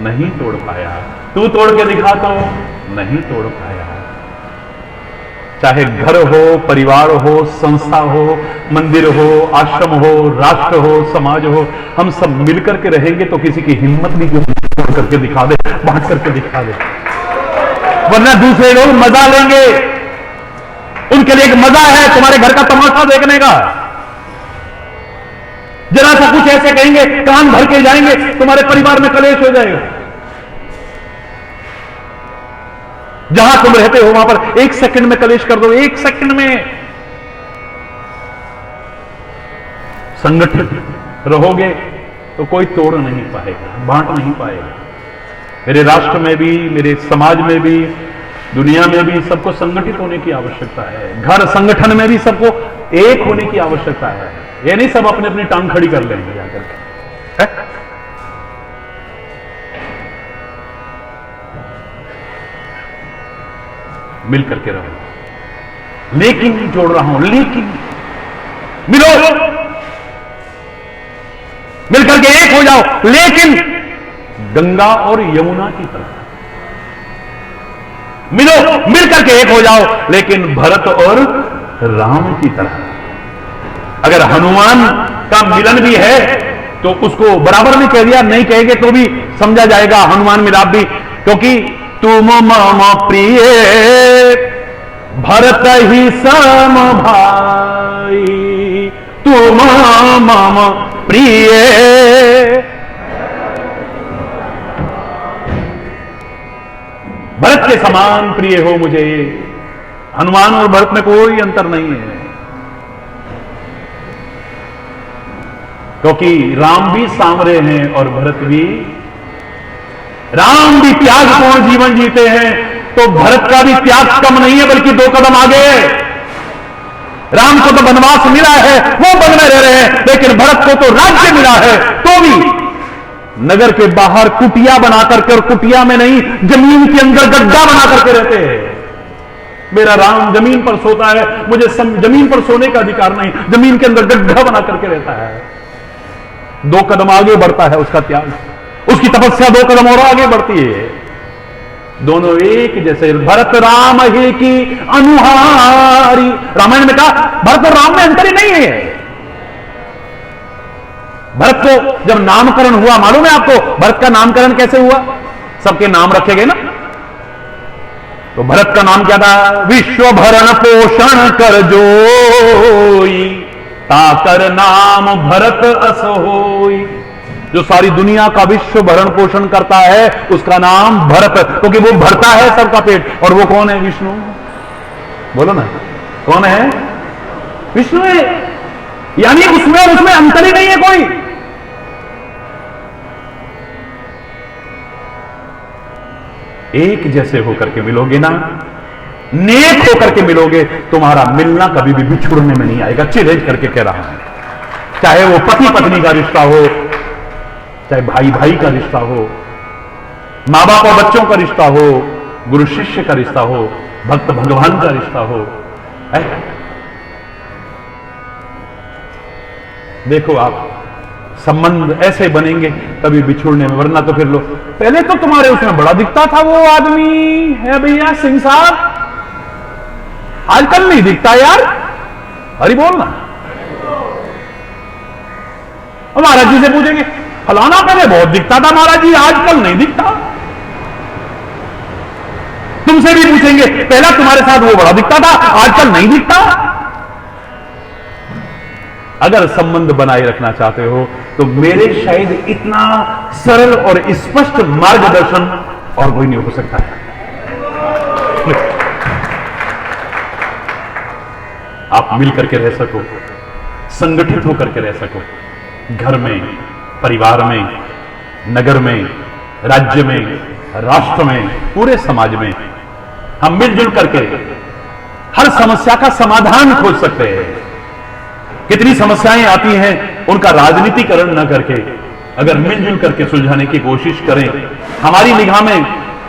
नहीं तोड़ पाया, तू तोड़ के दिखा तो नहीं तोड़ पाया। चाहे घर हो, परिवार हो, संस्था हो, मंदिर हो, आश्रम हो, राष्ट्र हो, समाज हो, हम सब मिलकर के रहेंगे तो किसी की हिम्मत नहीं कि तोड़ करके दिखा दे, बांट करके दिखा दे, वरना दूसरे लोग मजा लेंगे। उनके लिए एक मजा है तुम्हारे घर का तमाशा देखने का। जरा सा कुछ ऐसे कहेंगे, कान भर के जाएंगे, तुम्हारे परिवार में कलेश हो जाएगा। जहां तुम रहते हो वहां पर 1 सेकंड में कलेश कर दो, 1 सेकंड में। संगठित रहोगे तो कोई तोड़ नहीं पाएगा, बांट नहीं पाएगा। मेरे राष्ट्र में भी, मेरे समाज में भी, दुनिया में भी सबको संगठित होने की आवश्यकता है। घर संगठन में भी सबको एक होने की आवश्यकता है। ये नहीं सब अपने अपनी टांग खड़ी कर लेंगे जाकर के। मिल करके रहो। लेकिन जोड़ रहा हूं, लेकिन मिलो, मिलकर के एक हो जाओ, लेकिन गंगा और यमुना की तरह मिलो, मिलकर के एक हो जाओ, लेकिन भरत और राम की तरह। अगर हनुमान का मिलन भी है तो उसको बराबर में कह दिया, नहीं कहेंगे तो भी समझा जाएगा हनुमान मिलाप भी, क्योंकि तुम मम प्रिय भरत ही सम भाई, तुम मम प्रिय। भरत के समान प्रिय हो मुझे। हनुमान और भरत में कोई अंतर नहीं है, क्योंकि राम भी सामरे हैं और भरत भी। राम भी त्यागपूर्ण जीवन जीते हैं तो भरत का भी त्याग कम नहीं है, बल्कि 2 कदम आगे है। राम को तो वनवास मिला है, वो वन में रह रहे हैं, लेकिन भरत को तो राज्य मिला है, तो भी नगर के बाहर कुटिया बना करके, और कुटिया में नहीं, जमीन के अंदर गड्ढा बना करके रहते हैं। मेरा राम जमीन पर सोता है, मुझे जमीन पर सोने का अधिकार नहीं, जमीन के अंदर गड्ढा बना करके रहता है। 2 कदम आगे बढ़ता है उसका त्याग, उसकी तपस्या 2 कदम और आगे बढ़ती है। दोनों एक जैसे, भरत राम ही की अनुहारी। रामायण में कहा भरत और राम में अंतर ही नहीं है। भरत को जब नामकरण हुआ, मालूम है आपको भरत का नामकरण कैसे हुआ? सबके नाम रखे गए ना, तो भरत का नाम क्या था? विश्व भरण पोषण कर जोई, ताकर नाम भरत अस होई। जो सारी दुनिया का विश्व भरण पोषण करता है उसका नाम भरत, क्योंकि वो भरता है सबका पेट। और वो कौन है? विष्णु। बोलो ना, कौन है? विष्णु है। यानी उसमें अंतर ही नहीं है कोई। एक जैसे होकर के मिलोगे ना, नेक होकर के मिलोगे, तुम्हारा मिलना कभी भी बिछुड़ने में नहीं आएगा। चिरेज करके कह रहा हूं, चाहे वो पति पत्नी का रिश्ता हो, चाहे भाई भाई का रिश्ता हो, मां बाप और बच्चों का रिश्ता हो, गुरु शिष्य का रिश्ता हो, भक्त भगवान का रिश्ता हो। देखो आप, संबंध ऐसे बनेंगे तभी बिछुड़ने में, वरना तो फिर लो। पहले तो तुम्हारे उसमें बड़ा दिखता था वो आदमी है भैया सिंह साहब, आजकल नहीं दिखता यार। हरी बोलना। महाराज जी से पूछेंगे, फलाना पहले बहुत दिखता था महाराज जी, आजकल नहीं दिखता। तुमसे भी पूछेंगे, पहला तुम्हारे साथ वो बड़ा दिखता था, आजकल नहीं दिखता। अगर संबंध बनाए रखना चाहते हो तो मेरे शायद इतना सरल और स्पष्ट मार्गदर्शन और कोई नहीं हो सकता है। आप मिल करके रह सको, संगठित होकर के रह सको, घर में, परिवार में, नगर में, राज्य में, राष्ट्र में, पूरे समाज में। हम मिलजुल करके हर समस्या का समाधान खोज सकते हैं। कितनी समस्याएं आती हैं, उनका राजनीतिकरण न करके अगर मिलजुल करके सुलझाने की कोशिश करें, हमारी निगाह में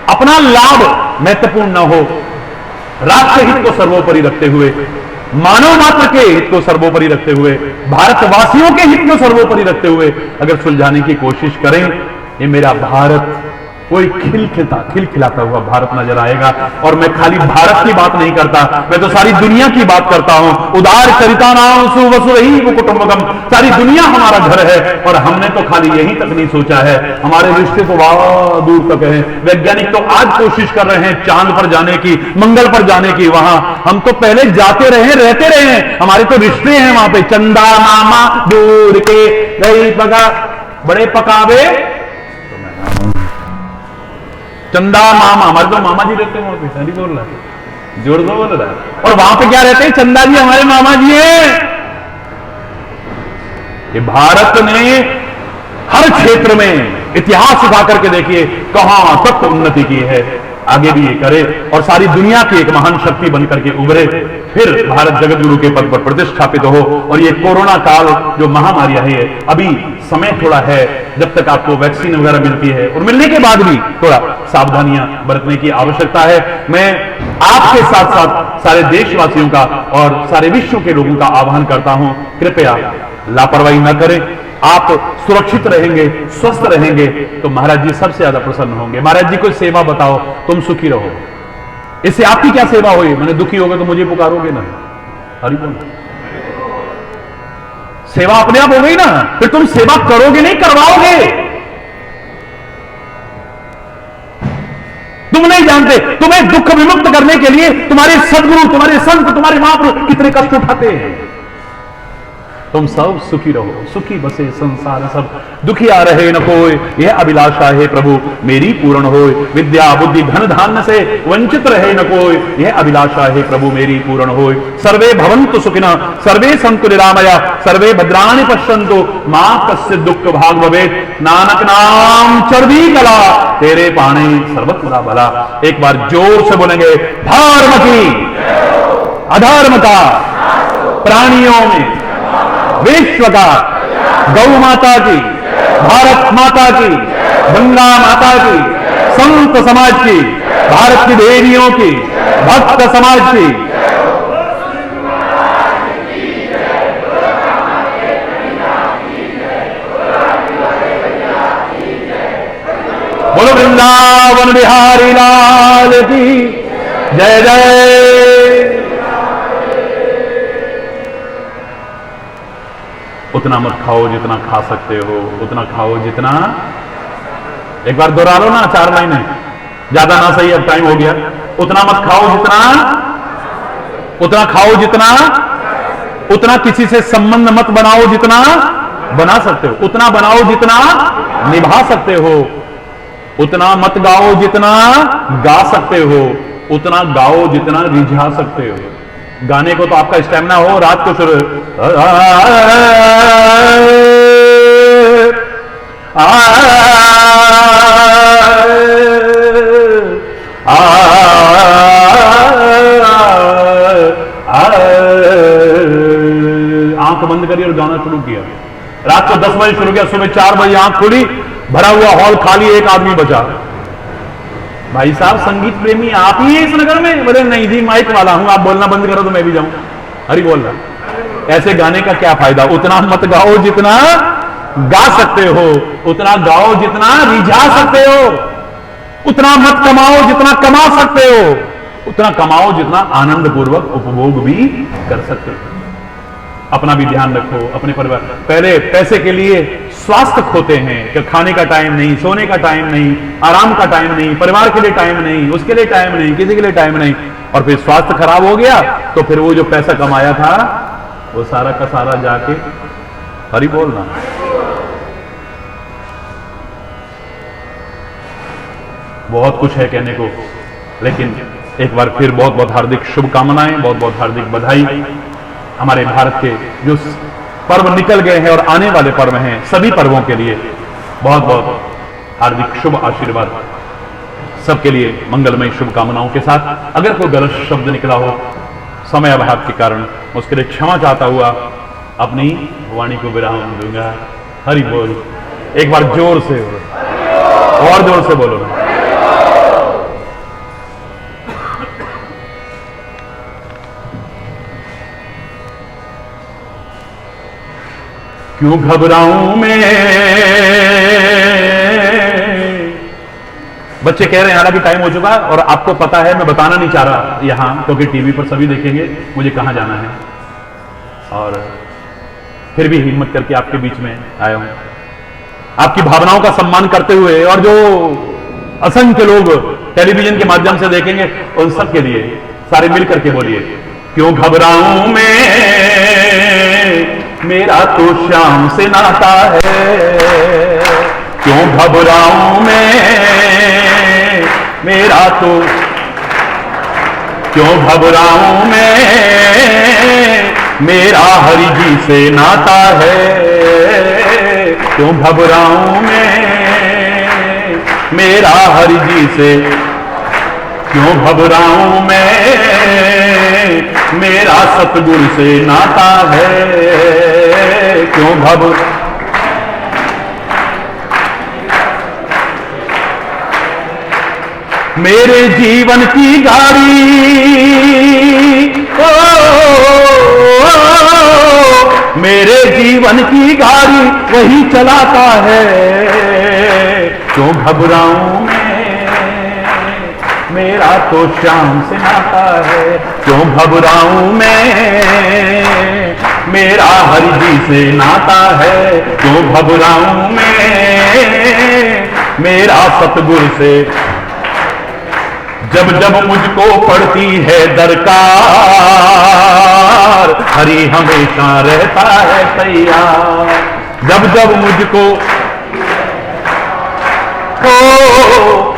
अपना लाभ महत्वपूर्ण न हो, राष्ट्र हित को सर्वोपरि रखते हुए, मानव मात्र के हित को सर्वोपरि रखते हुए, भारतवासियों के हित को सर्वोपरि रखते हुए अगर सुलझाने की कोशिश करें, ये मेरा भारत कोई खिलखिलाता हुआ भारत नजर आएगा। और मैं खाली भारत की बात नहीं करता, मैं तो सारी दुनिया की बात करता हूं। उदार चरिता नाम सुवसुरही वो कुटुंबकम, सारी दुनिया हमारा घर है। और हमने तो खाली यही तक नहीं सोचा है, हमारे रिश्ते तो वहां दूर तक है। वैज्ञानिक तो आज कोशिश कर रहे हैं चांद पर जाने की, मंगल पर जाने की। वहां हम तो पहले जाते रहे, रहते रहे हैं, हमारे तो रिश्ते हैं वहां पे। चंदा मामा दूर के गई पका बड़े पकावे, चंदा मामा, हमारे तो मामा जी रहते हैं वहां पे। सही बोल रहा है, जोर दो बोल रहा है। और वहां पे क्या रहते हैं? चंदा जी हमारे मामा जी हैं। ये भारत ने हर क्षेत्र में इतिहास उठा करके देखिए कहां तक उन्नति की है, आगे भी ये करे और सारी दुनिया की एक महान शक्ति बनकर के उभरे, फिर भारत जगत गुरु के पद पर प्रतिष्ठापित हो। और ये कोरोना काल जो महामारी आई है, अभी समय थोड़ा है जब तक आपको वैक्सीन वगैरह मिलती है, और मिलने के बाद भी थोड़ा सावधानियां बरतने की आवश्यकता है। मैं आपके साथ साथ सारे देशवासियों का और सारे विश्व के लोगों का आह्वान करता हूं, कृपया लापरवाही न करें। आप सुरक्षित रहेंगे, स्वस्थ रहेंगे तो महाराज जी सबसे ज्यादा प्रसन्न होंगे। महाराज जी कोई सेवा बताओ, तुम सुखी रहो, इससे आपकी क्या सेवा हुई? मैंने दुखी होगा तो मुझे पुकारोगे ना, हरि बोल। सेवा अपने आप हो गई ना, फिर तुम सेवा करोगे नहीं, करवाओगे। तुम नहीं जानते तुम्हें दुख विमुक्त करने के लिए तुम्हारे सदगुरु, तुम्हारे संत, तुम्हारे महापुरुष कितने कष्ट उठाते हैं। तुम सब सुखी रहो, सुखी बसे संसार सब, दुखिया रहे न कोई, यह अभिलाषा है प्रभु मेरी पूर्ण होय। विद्या बुद्धि धन धान्य से वंचित रहे न कोई, यह अभिलाषा है प्रभु मेरी पूर्ण होय। सर्वे भवन्तु सुखिनः, सर्वे सन्तु निरामया, सर्वे भद्राणि पश्यन्तु, मा कस्य दुःख भाग भवेत्। नानक नाम चढ़वी कला, तेरे पाणे सर्वत्र भला। एक बार जोर से बोलेंगे, धर्म की अधर्म का प्राणियों में, विश्व का, गौ माता की, भारत माता की, गंगा माता की, संत समाज की, भारत की देवियों की, भक्त समाज की। बोलो वृंदावन बिहारी लाल की जय जय। उतना मत खाओ जितना खा सकते हो, उतना खाओ जितना, एक बार दोहरा लो ना, 4 महीने ज्यादा ना सही, अब टाइम हो गया। उतना मत खाओ जितना, उतना खाओ जितना, उतना किसी से संबंध मत बनाओ जितना बना सकते हो, उतना बनाओ जितना निभा सकते हो, उतना मत गाओ जितना गा सकते हो, उतना गाओ जितना रिझा सकते हो। गाने को तो आपका स्टैमिना हो, रात को शुरू आंख बंद करी और गाना शुरू किया। रात को 10 बजे शुरू किया, सुबह 4 बजे आंख खुली, भरा हुआ हॉल खाली, एक आदमी बचा। भाई साहब संगीत प्रेमी आप ही हैं इस नगर में? बोले नहीं जी, माइक वाला हूं, आप बोलना बंद करो तो मैं भी जाऊं। हरि बोल रहा। ऐसे गाने का क्या फायदा? उतना मत गाओ जितना गा सकते हो, उतना गाओ जितना रिझा सकते हो, उतना मत कमाओ जितना कमा सकते हो, उतना कमाओ जितना आनंद पूर्वक उपभोग भी कर सकते हो। अपना भी ध्यान रखो, अपने परिवार। पहले पैसे के लिए स्वास्थ्य खोते हैं कि खाने का टाइम नहीं, सोने का टाइम नहीं, आराम का टाइम नहीं, परिवार के लिए टाइम नहीं, उसके लिए टाइम नहीं, किसी के लिए टाइम नहीं, और फिर स्वास्थ्य खराब हो गया तो फिर वो जो पैसा कमाया था वो सारा का सारा जाके, हरि बोलना, बहुत कुछ है कहने को, लेकिन एक बार फिर बहुत बहुत हार्दिक शुभकामनाएं, बहुत बहुत हार्दिक बधाई। हमारे भारत के जो पर्व निकल गए हैं और आने वाले पर्व हैं, सभी पर्वों के लिए बहुत बहुत हार्दिक शुभ आशीर्वाद। सबके लिए मंगलमय शुभकामनाओं के साथ अगर कोई गलत शब्द निकला हो समय अभाव के कारण उसके लिए क्षमा चाहता हुआ अपनी वाणी को विराम दूंगा। हरि बोल। एक बार जोर से बोलो, और जोर से बोलो ना। क्यों घबराऊं मैं। बच्चे कह रहे हैं हालांकि टाइम हो चुका और आपको पता है, मैं बताना नहीं चाह रहा यहां क्योंकि टीवी पर सभी देखेंगे मुझे कहां जाना है, और फिर भी हिम्मत करके आपके बीच में आया हूं आपकी भावनाओं का सम्मान करते हुए, और जो असंख्य लोग टेलीविजन के माध्यम से देखेंगे उन सब के लिए सारे मिल करके बोलिए, क्यों घबराऊं मैं, मेरा तो श्याम से नाता है। क्यों घबराऊं मैं, मेरा तो, क्यों घबराऊं मैं, मेरा हरि जी से नाता है। क्यों घबराऊं मैं, मेरा हरि जी से, क्यों घबराऊं मैं, मेरा सतगुरु से नाता है। क्यों घबराऊं, मेरे जीवन की गाड़ी मेरे जीवन की गाड़ी वही चलाता है। क्यों घबराऊं मैं, मेरा तो श्याम से नाता है। क्यों घबराऊं मैं, मेरा हरि जी से नाता है। क्यों घबराऊं मैं, मेरा सतगुरु से, जब जब मुझको पड़ती है दरकार, हरि हमेशा रहता है तैयार। जब जब मुझको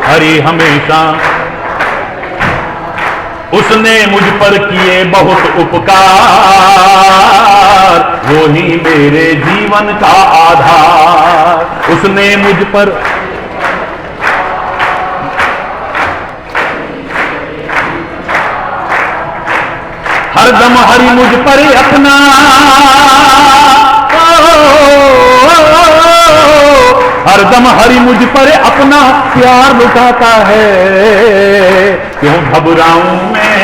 हरि हमेशा, उसने मुझ पर किए बहुत उपकार, वो ही मेरे जीवन का आधार। उसने मुझ पर हरदम हरि मुझ पर अपना, हरदम हरि मुझ पर अपना प्यार लुटाता है। क्यों घबराऊं मैं,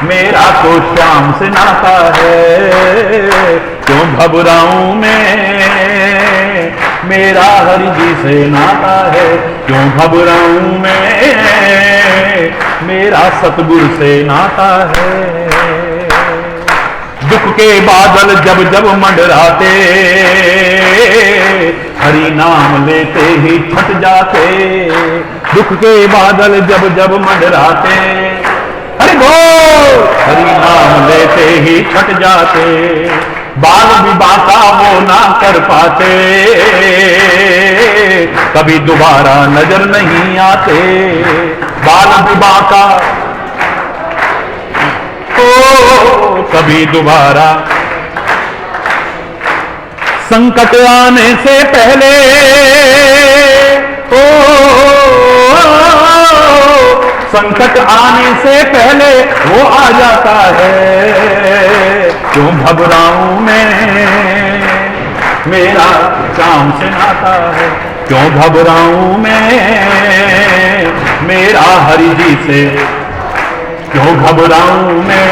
मेरा तो श्याम से नाता है। क्यों घबराऊं मैं, मेरा हरि जी से नाता है। क्यों घबराऊं मैं, मेरा सतगुरु से नाता है। दुख के बादल जब जब मंडराते, हरि नाम लेते ही छट जाते। दुख के बादल जब जब मंडराते, हरि बोल, हरि नाम लेते ही छट जाते। बाल विवाह का वो ना कर पाते, कभी दोबारा नजर नहीं आते। बाल विवाह का कभी दोबारा, संकट आने से पहले संकट आने से पहले वो आ जाता है। क्यों घबराऊं मैं, मेरा श्याम से नाता है। क्यों घबराऊं मैं, मेरा हरि जी से। क्यों घबराऊं मैं,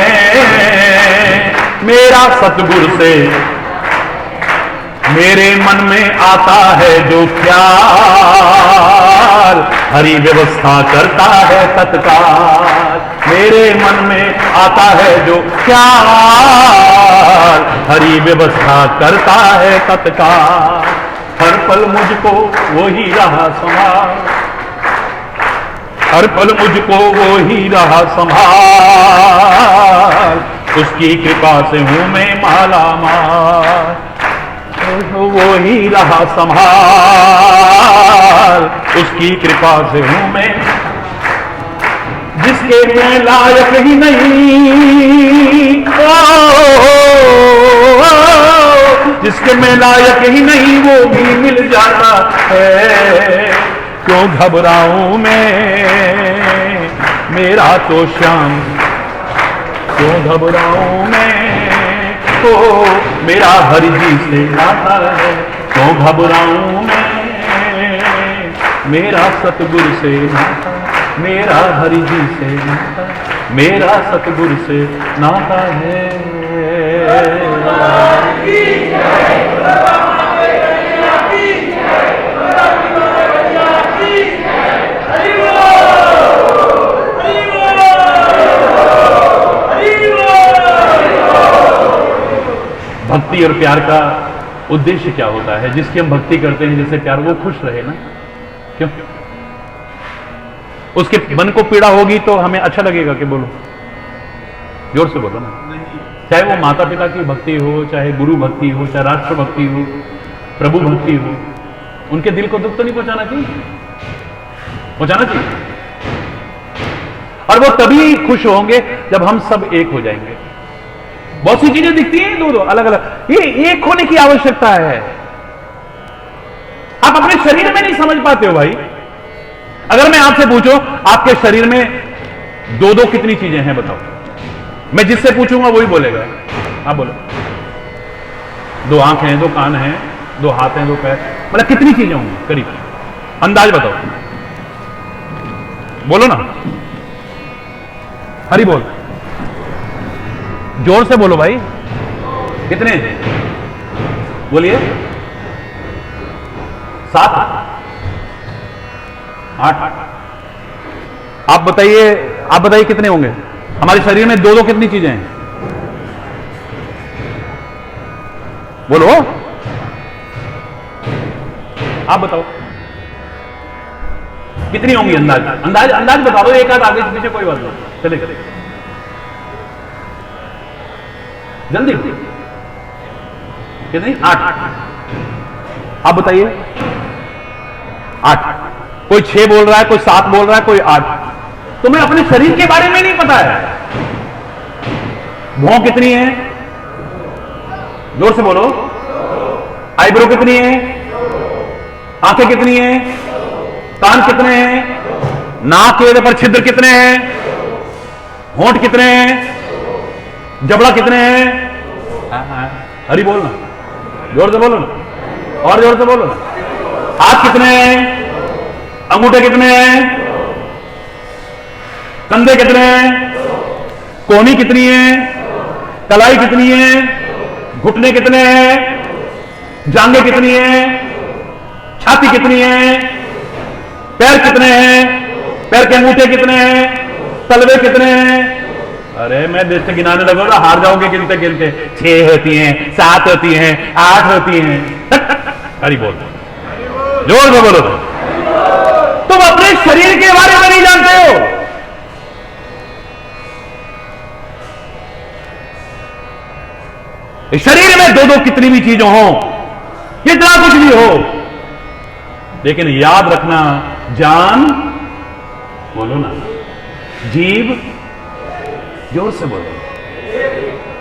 मेरा सतगुरु से। मेरे मन में आता है जो ख्याल, हरि व्यवस्था करता है तत्काल। मेरे मन में आता है जो ख्याल, हरि व्यवस्था करता है तत्काल। हर पल मुझको वो ही रहा संभाल, हर पल मुझको वो ही रहा संभाल। उसकी कृपा से हूं मैं माला माल, वो ही रहा संभाल। उसकी कृपा से हूं मैं, जिसके मैं लायक ही नहीं, जिसके मैं लायक ही नहीं वो भी मिल जाता है। क्यों घबराऊं मैं, मेरा तो श्याम, क्यों घबराऊं मैं, ओ मेरा हरि जी से नाता है, क्यों घबराऊं मैं, मेरा सतगुरु से नाता, मेरा हरि जी से नाता, मेरा सतगुरु से नाता है। भक्ति और प्यार का उद्देश्य क्या होता है? जिसकी हम भक्ति करते हैं, जैसे प्यार, वो खुश रहे ना। क्यों? उसके मन को पीड़ा होगी तो हमें अच्छा लगेगा कि? बोलो, जोर से बोलो ना। चाहे वो माता पिता की भक्ति हो, चाहे गुरु भक्ति हो, चाहे राष्ट्र भक्ति हो, प्रभु भक्ति हो, उनके दिल को दुख तो नहीं पहुंचाना चाहिए? पहुंचाना चाहिए। और वो तभी खुश होंगे जब हम सब एक हो जाएंगे। बहुत सी चीजें दिखती हैं दो दो अलग अलग, ये एक होने की आवश्यकता है। आप अपने शरीर में नहीं समझ पाते हो भाई। अगर मैं आपसे पूछूं आपके शरीर में दो दो कितनी चीजें हैं बताओ, मैं जिससे पूछूंगा वही बोलेगा। आप बोलो। दो आंख हैं, दो कान हैं, दो हाथ हैं, दो पैर, मतलब कितनी चीजें होंगी करीब? अंदाज बताओ, बोलो ना। हरी बोल, जोर से बोलो भाई। कितने? बोलिए। 7, 8। आप बताइए कितने होंगे? हमारे शरीर में दो दो कितनी चीजें हैं? बोलो, आप बताओ कितनी होंगी? अंदाज बता दो। एक आध आगे पीछे कोई बात नहीं, चले जल्दी। कितनी? 8। आप बताइए। 8। कोई 6 बोल रहा है, कोई 7 बोल रहा है, कोई 8। तुम्हें अपने शरीर के बारे में नहीं पता है। भौं कितनी है? जोर से बोलो। आईब्रो कितनी है? आंखें कितनी है? कान कितने हैं? नाक के पर छिद्र कितने हैं? होंठ कितने हैं? जबड़ा कितने हैं? हरी बोलना, जोर से बोलो ना, और जोर से बोलो ना। हाथ कितने हैं? अंगूठे कितने हैं? कंधे कितने हैं? कोहनी कितनी है? कलाई कितनी है? घुटने कितने हैं? जांघें कितनी है? छाती कितनी है? पैर कितने हैं? पैर के अंगूठे कितने हैं? तलवे कितने हैं? अरे मैं देश से गिनाने लगूंगा, हार जाओगे गिनते गिनते। 6 होती हैं, 7 होती हैं, 8 होती हैं। हरी बोल, जोर से बोलो। तुम अपने शरीर के बारे में नहीं जानते हो। इस शरीर में दो दो कितनी भी चीजें हो, कितना कुछ भी हो, लेकिन याद रखना, जान, बोलो ना, जीव, जोर से बोलो,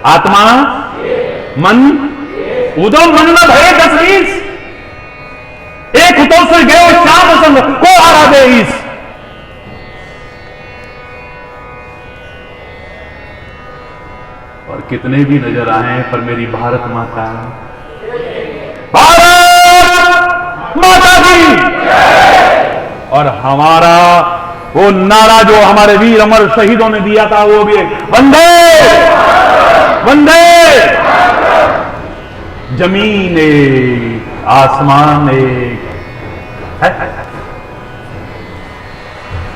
आत्मा, मन, उदो मन में भये 10-20, एक हुतो से गयो श्याम संग को हारा दे ईस। और कितने भी नजर आए पर मेरी भारत माता, भारत माता की। और हमारा वो नारा जो हमारे वीर अमर शहीदों ने दिया था, वो भी वंदे वंदे। जमीन एक, आसमान एक है,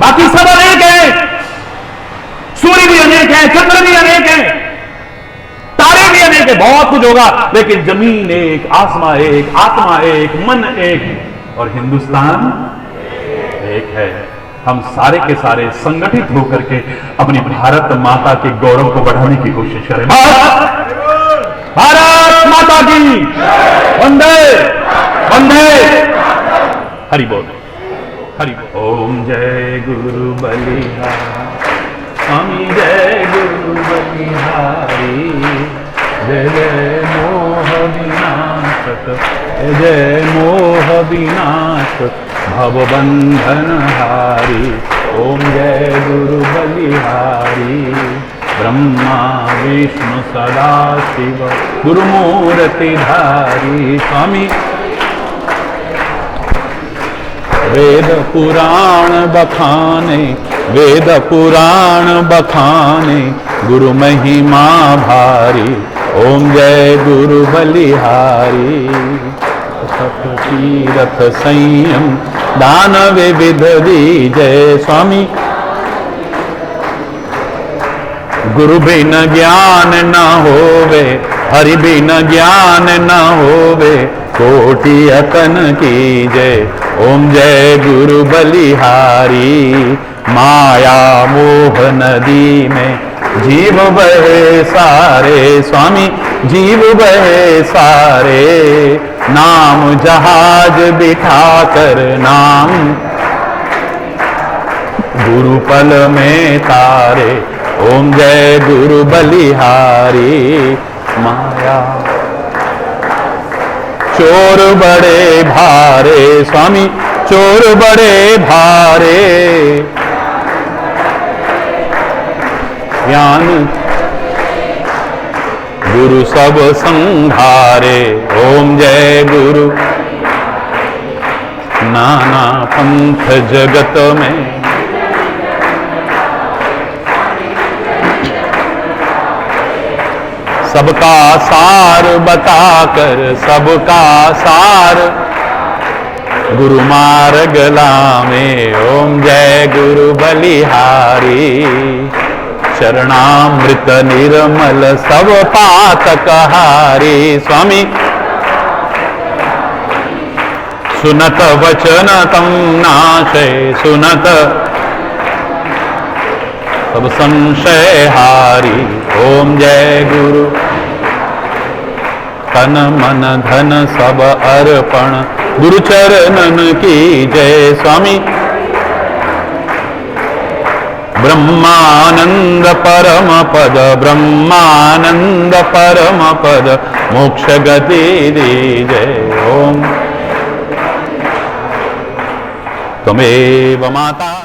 बाकी सब अनेक है। सूर्य भी अनेक है, चंद्र भी अनेक है, तारे भी अनेक है, बहुत कुछ होगा, लेकिन जमीन एक, आसमान एक, आत्मा एक, मन एक, और हिंदुस्तान एक है। हम सारे के सारे संगठित होकर के अपनी भारत माता के गौरव को बढ़ाने की कोशिश करें। भारत माता की वंदे वंदे। हरि बोल, हरि बोल। ओम जय गुरु बलिहारी, स्वामी जय गुरु बलिहारी, जय जय मोह विनाशक, जय मोह विनाशक, भवबंधन हारी। ओम जय गुरु बलिहारी। ब्रह्मा विष्णु सदा शिव गुरुमूर्ति धारी। स्वामी वेद पुराण बखाने, वेद पुराण बखाने, गुरु महिमा भारी। ओम जय गुरु बलिहारी। तीरथ संयम दान विविध दीजय। स्वामी गुरु बिन ज्ञान न होवे, हरि बिन ज्ञान न होवे, कोटि अतन की जय। ओम जय गुरु बलिहारी। माया मोह नदी में जीव बहे सारे। स्वामी जीव बहे सारे, नाम जहाज बिठा कर नाम गुरु पल में तारे। ओम जय गुरु बलिहारी। माया चोर बड़े भारे। स्वामी चोर बड़े भारे, ज्ञान गुरु सब संघारे। ओम जय गुरु। नाना पंथ जगत में सबका सार बताकर, सबका सार गुरु मार्ग लावे। ओम जय गुरु बलिहारी। चरणामृत निर्मल सब पातक हारी। स्वामी सुनत वचन तम नाशे, सुनत सब संशय हारी। ओम जय गुरु। तन मन धन सब अर्पण, गुरु चरणन की जय। स्वामी ब्रह्मानंद परम पद, ब्रह्मानंद परम पद, मोक्ष गति दीजय। ओम त्वमेव माता।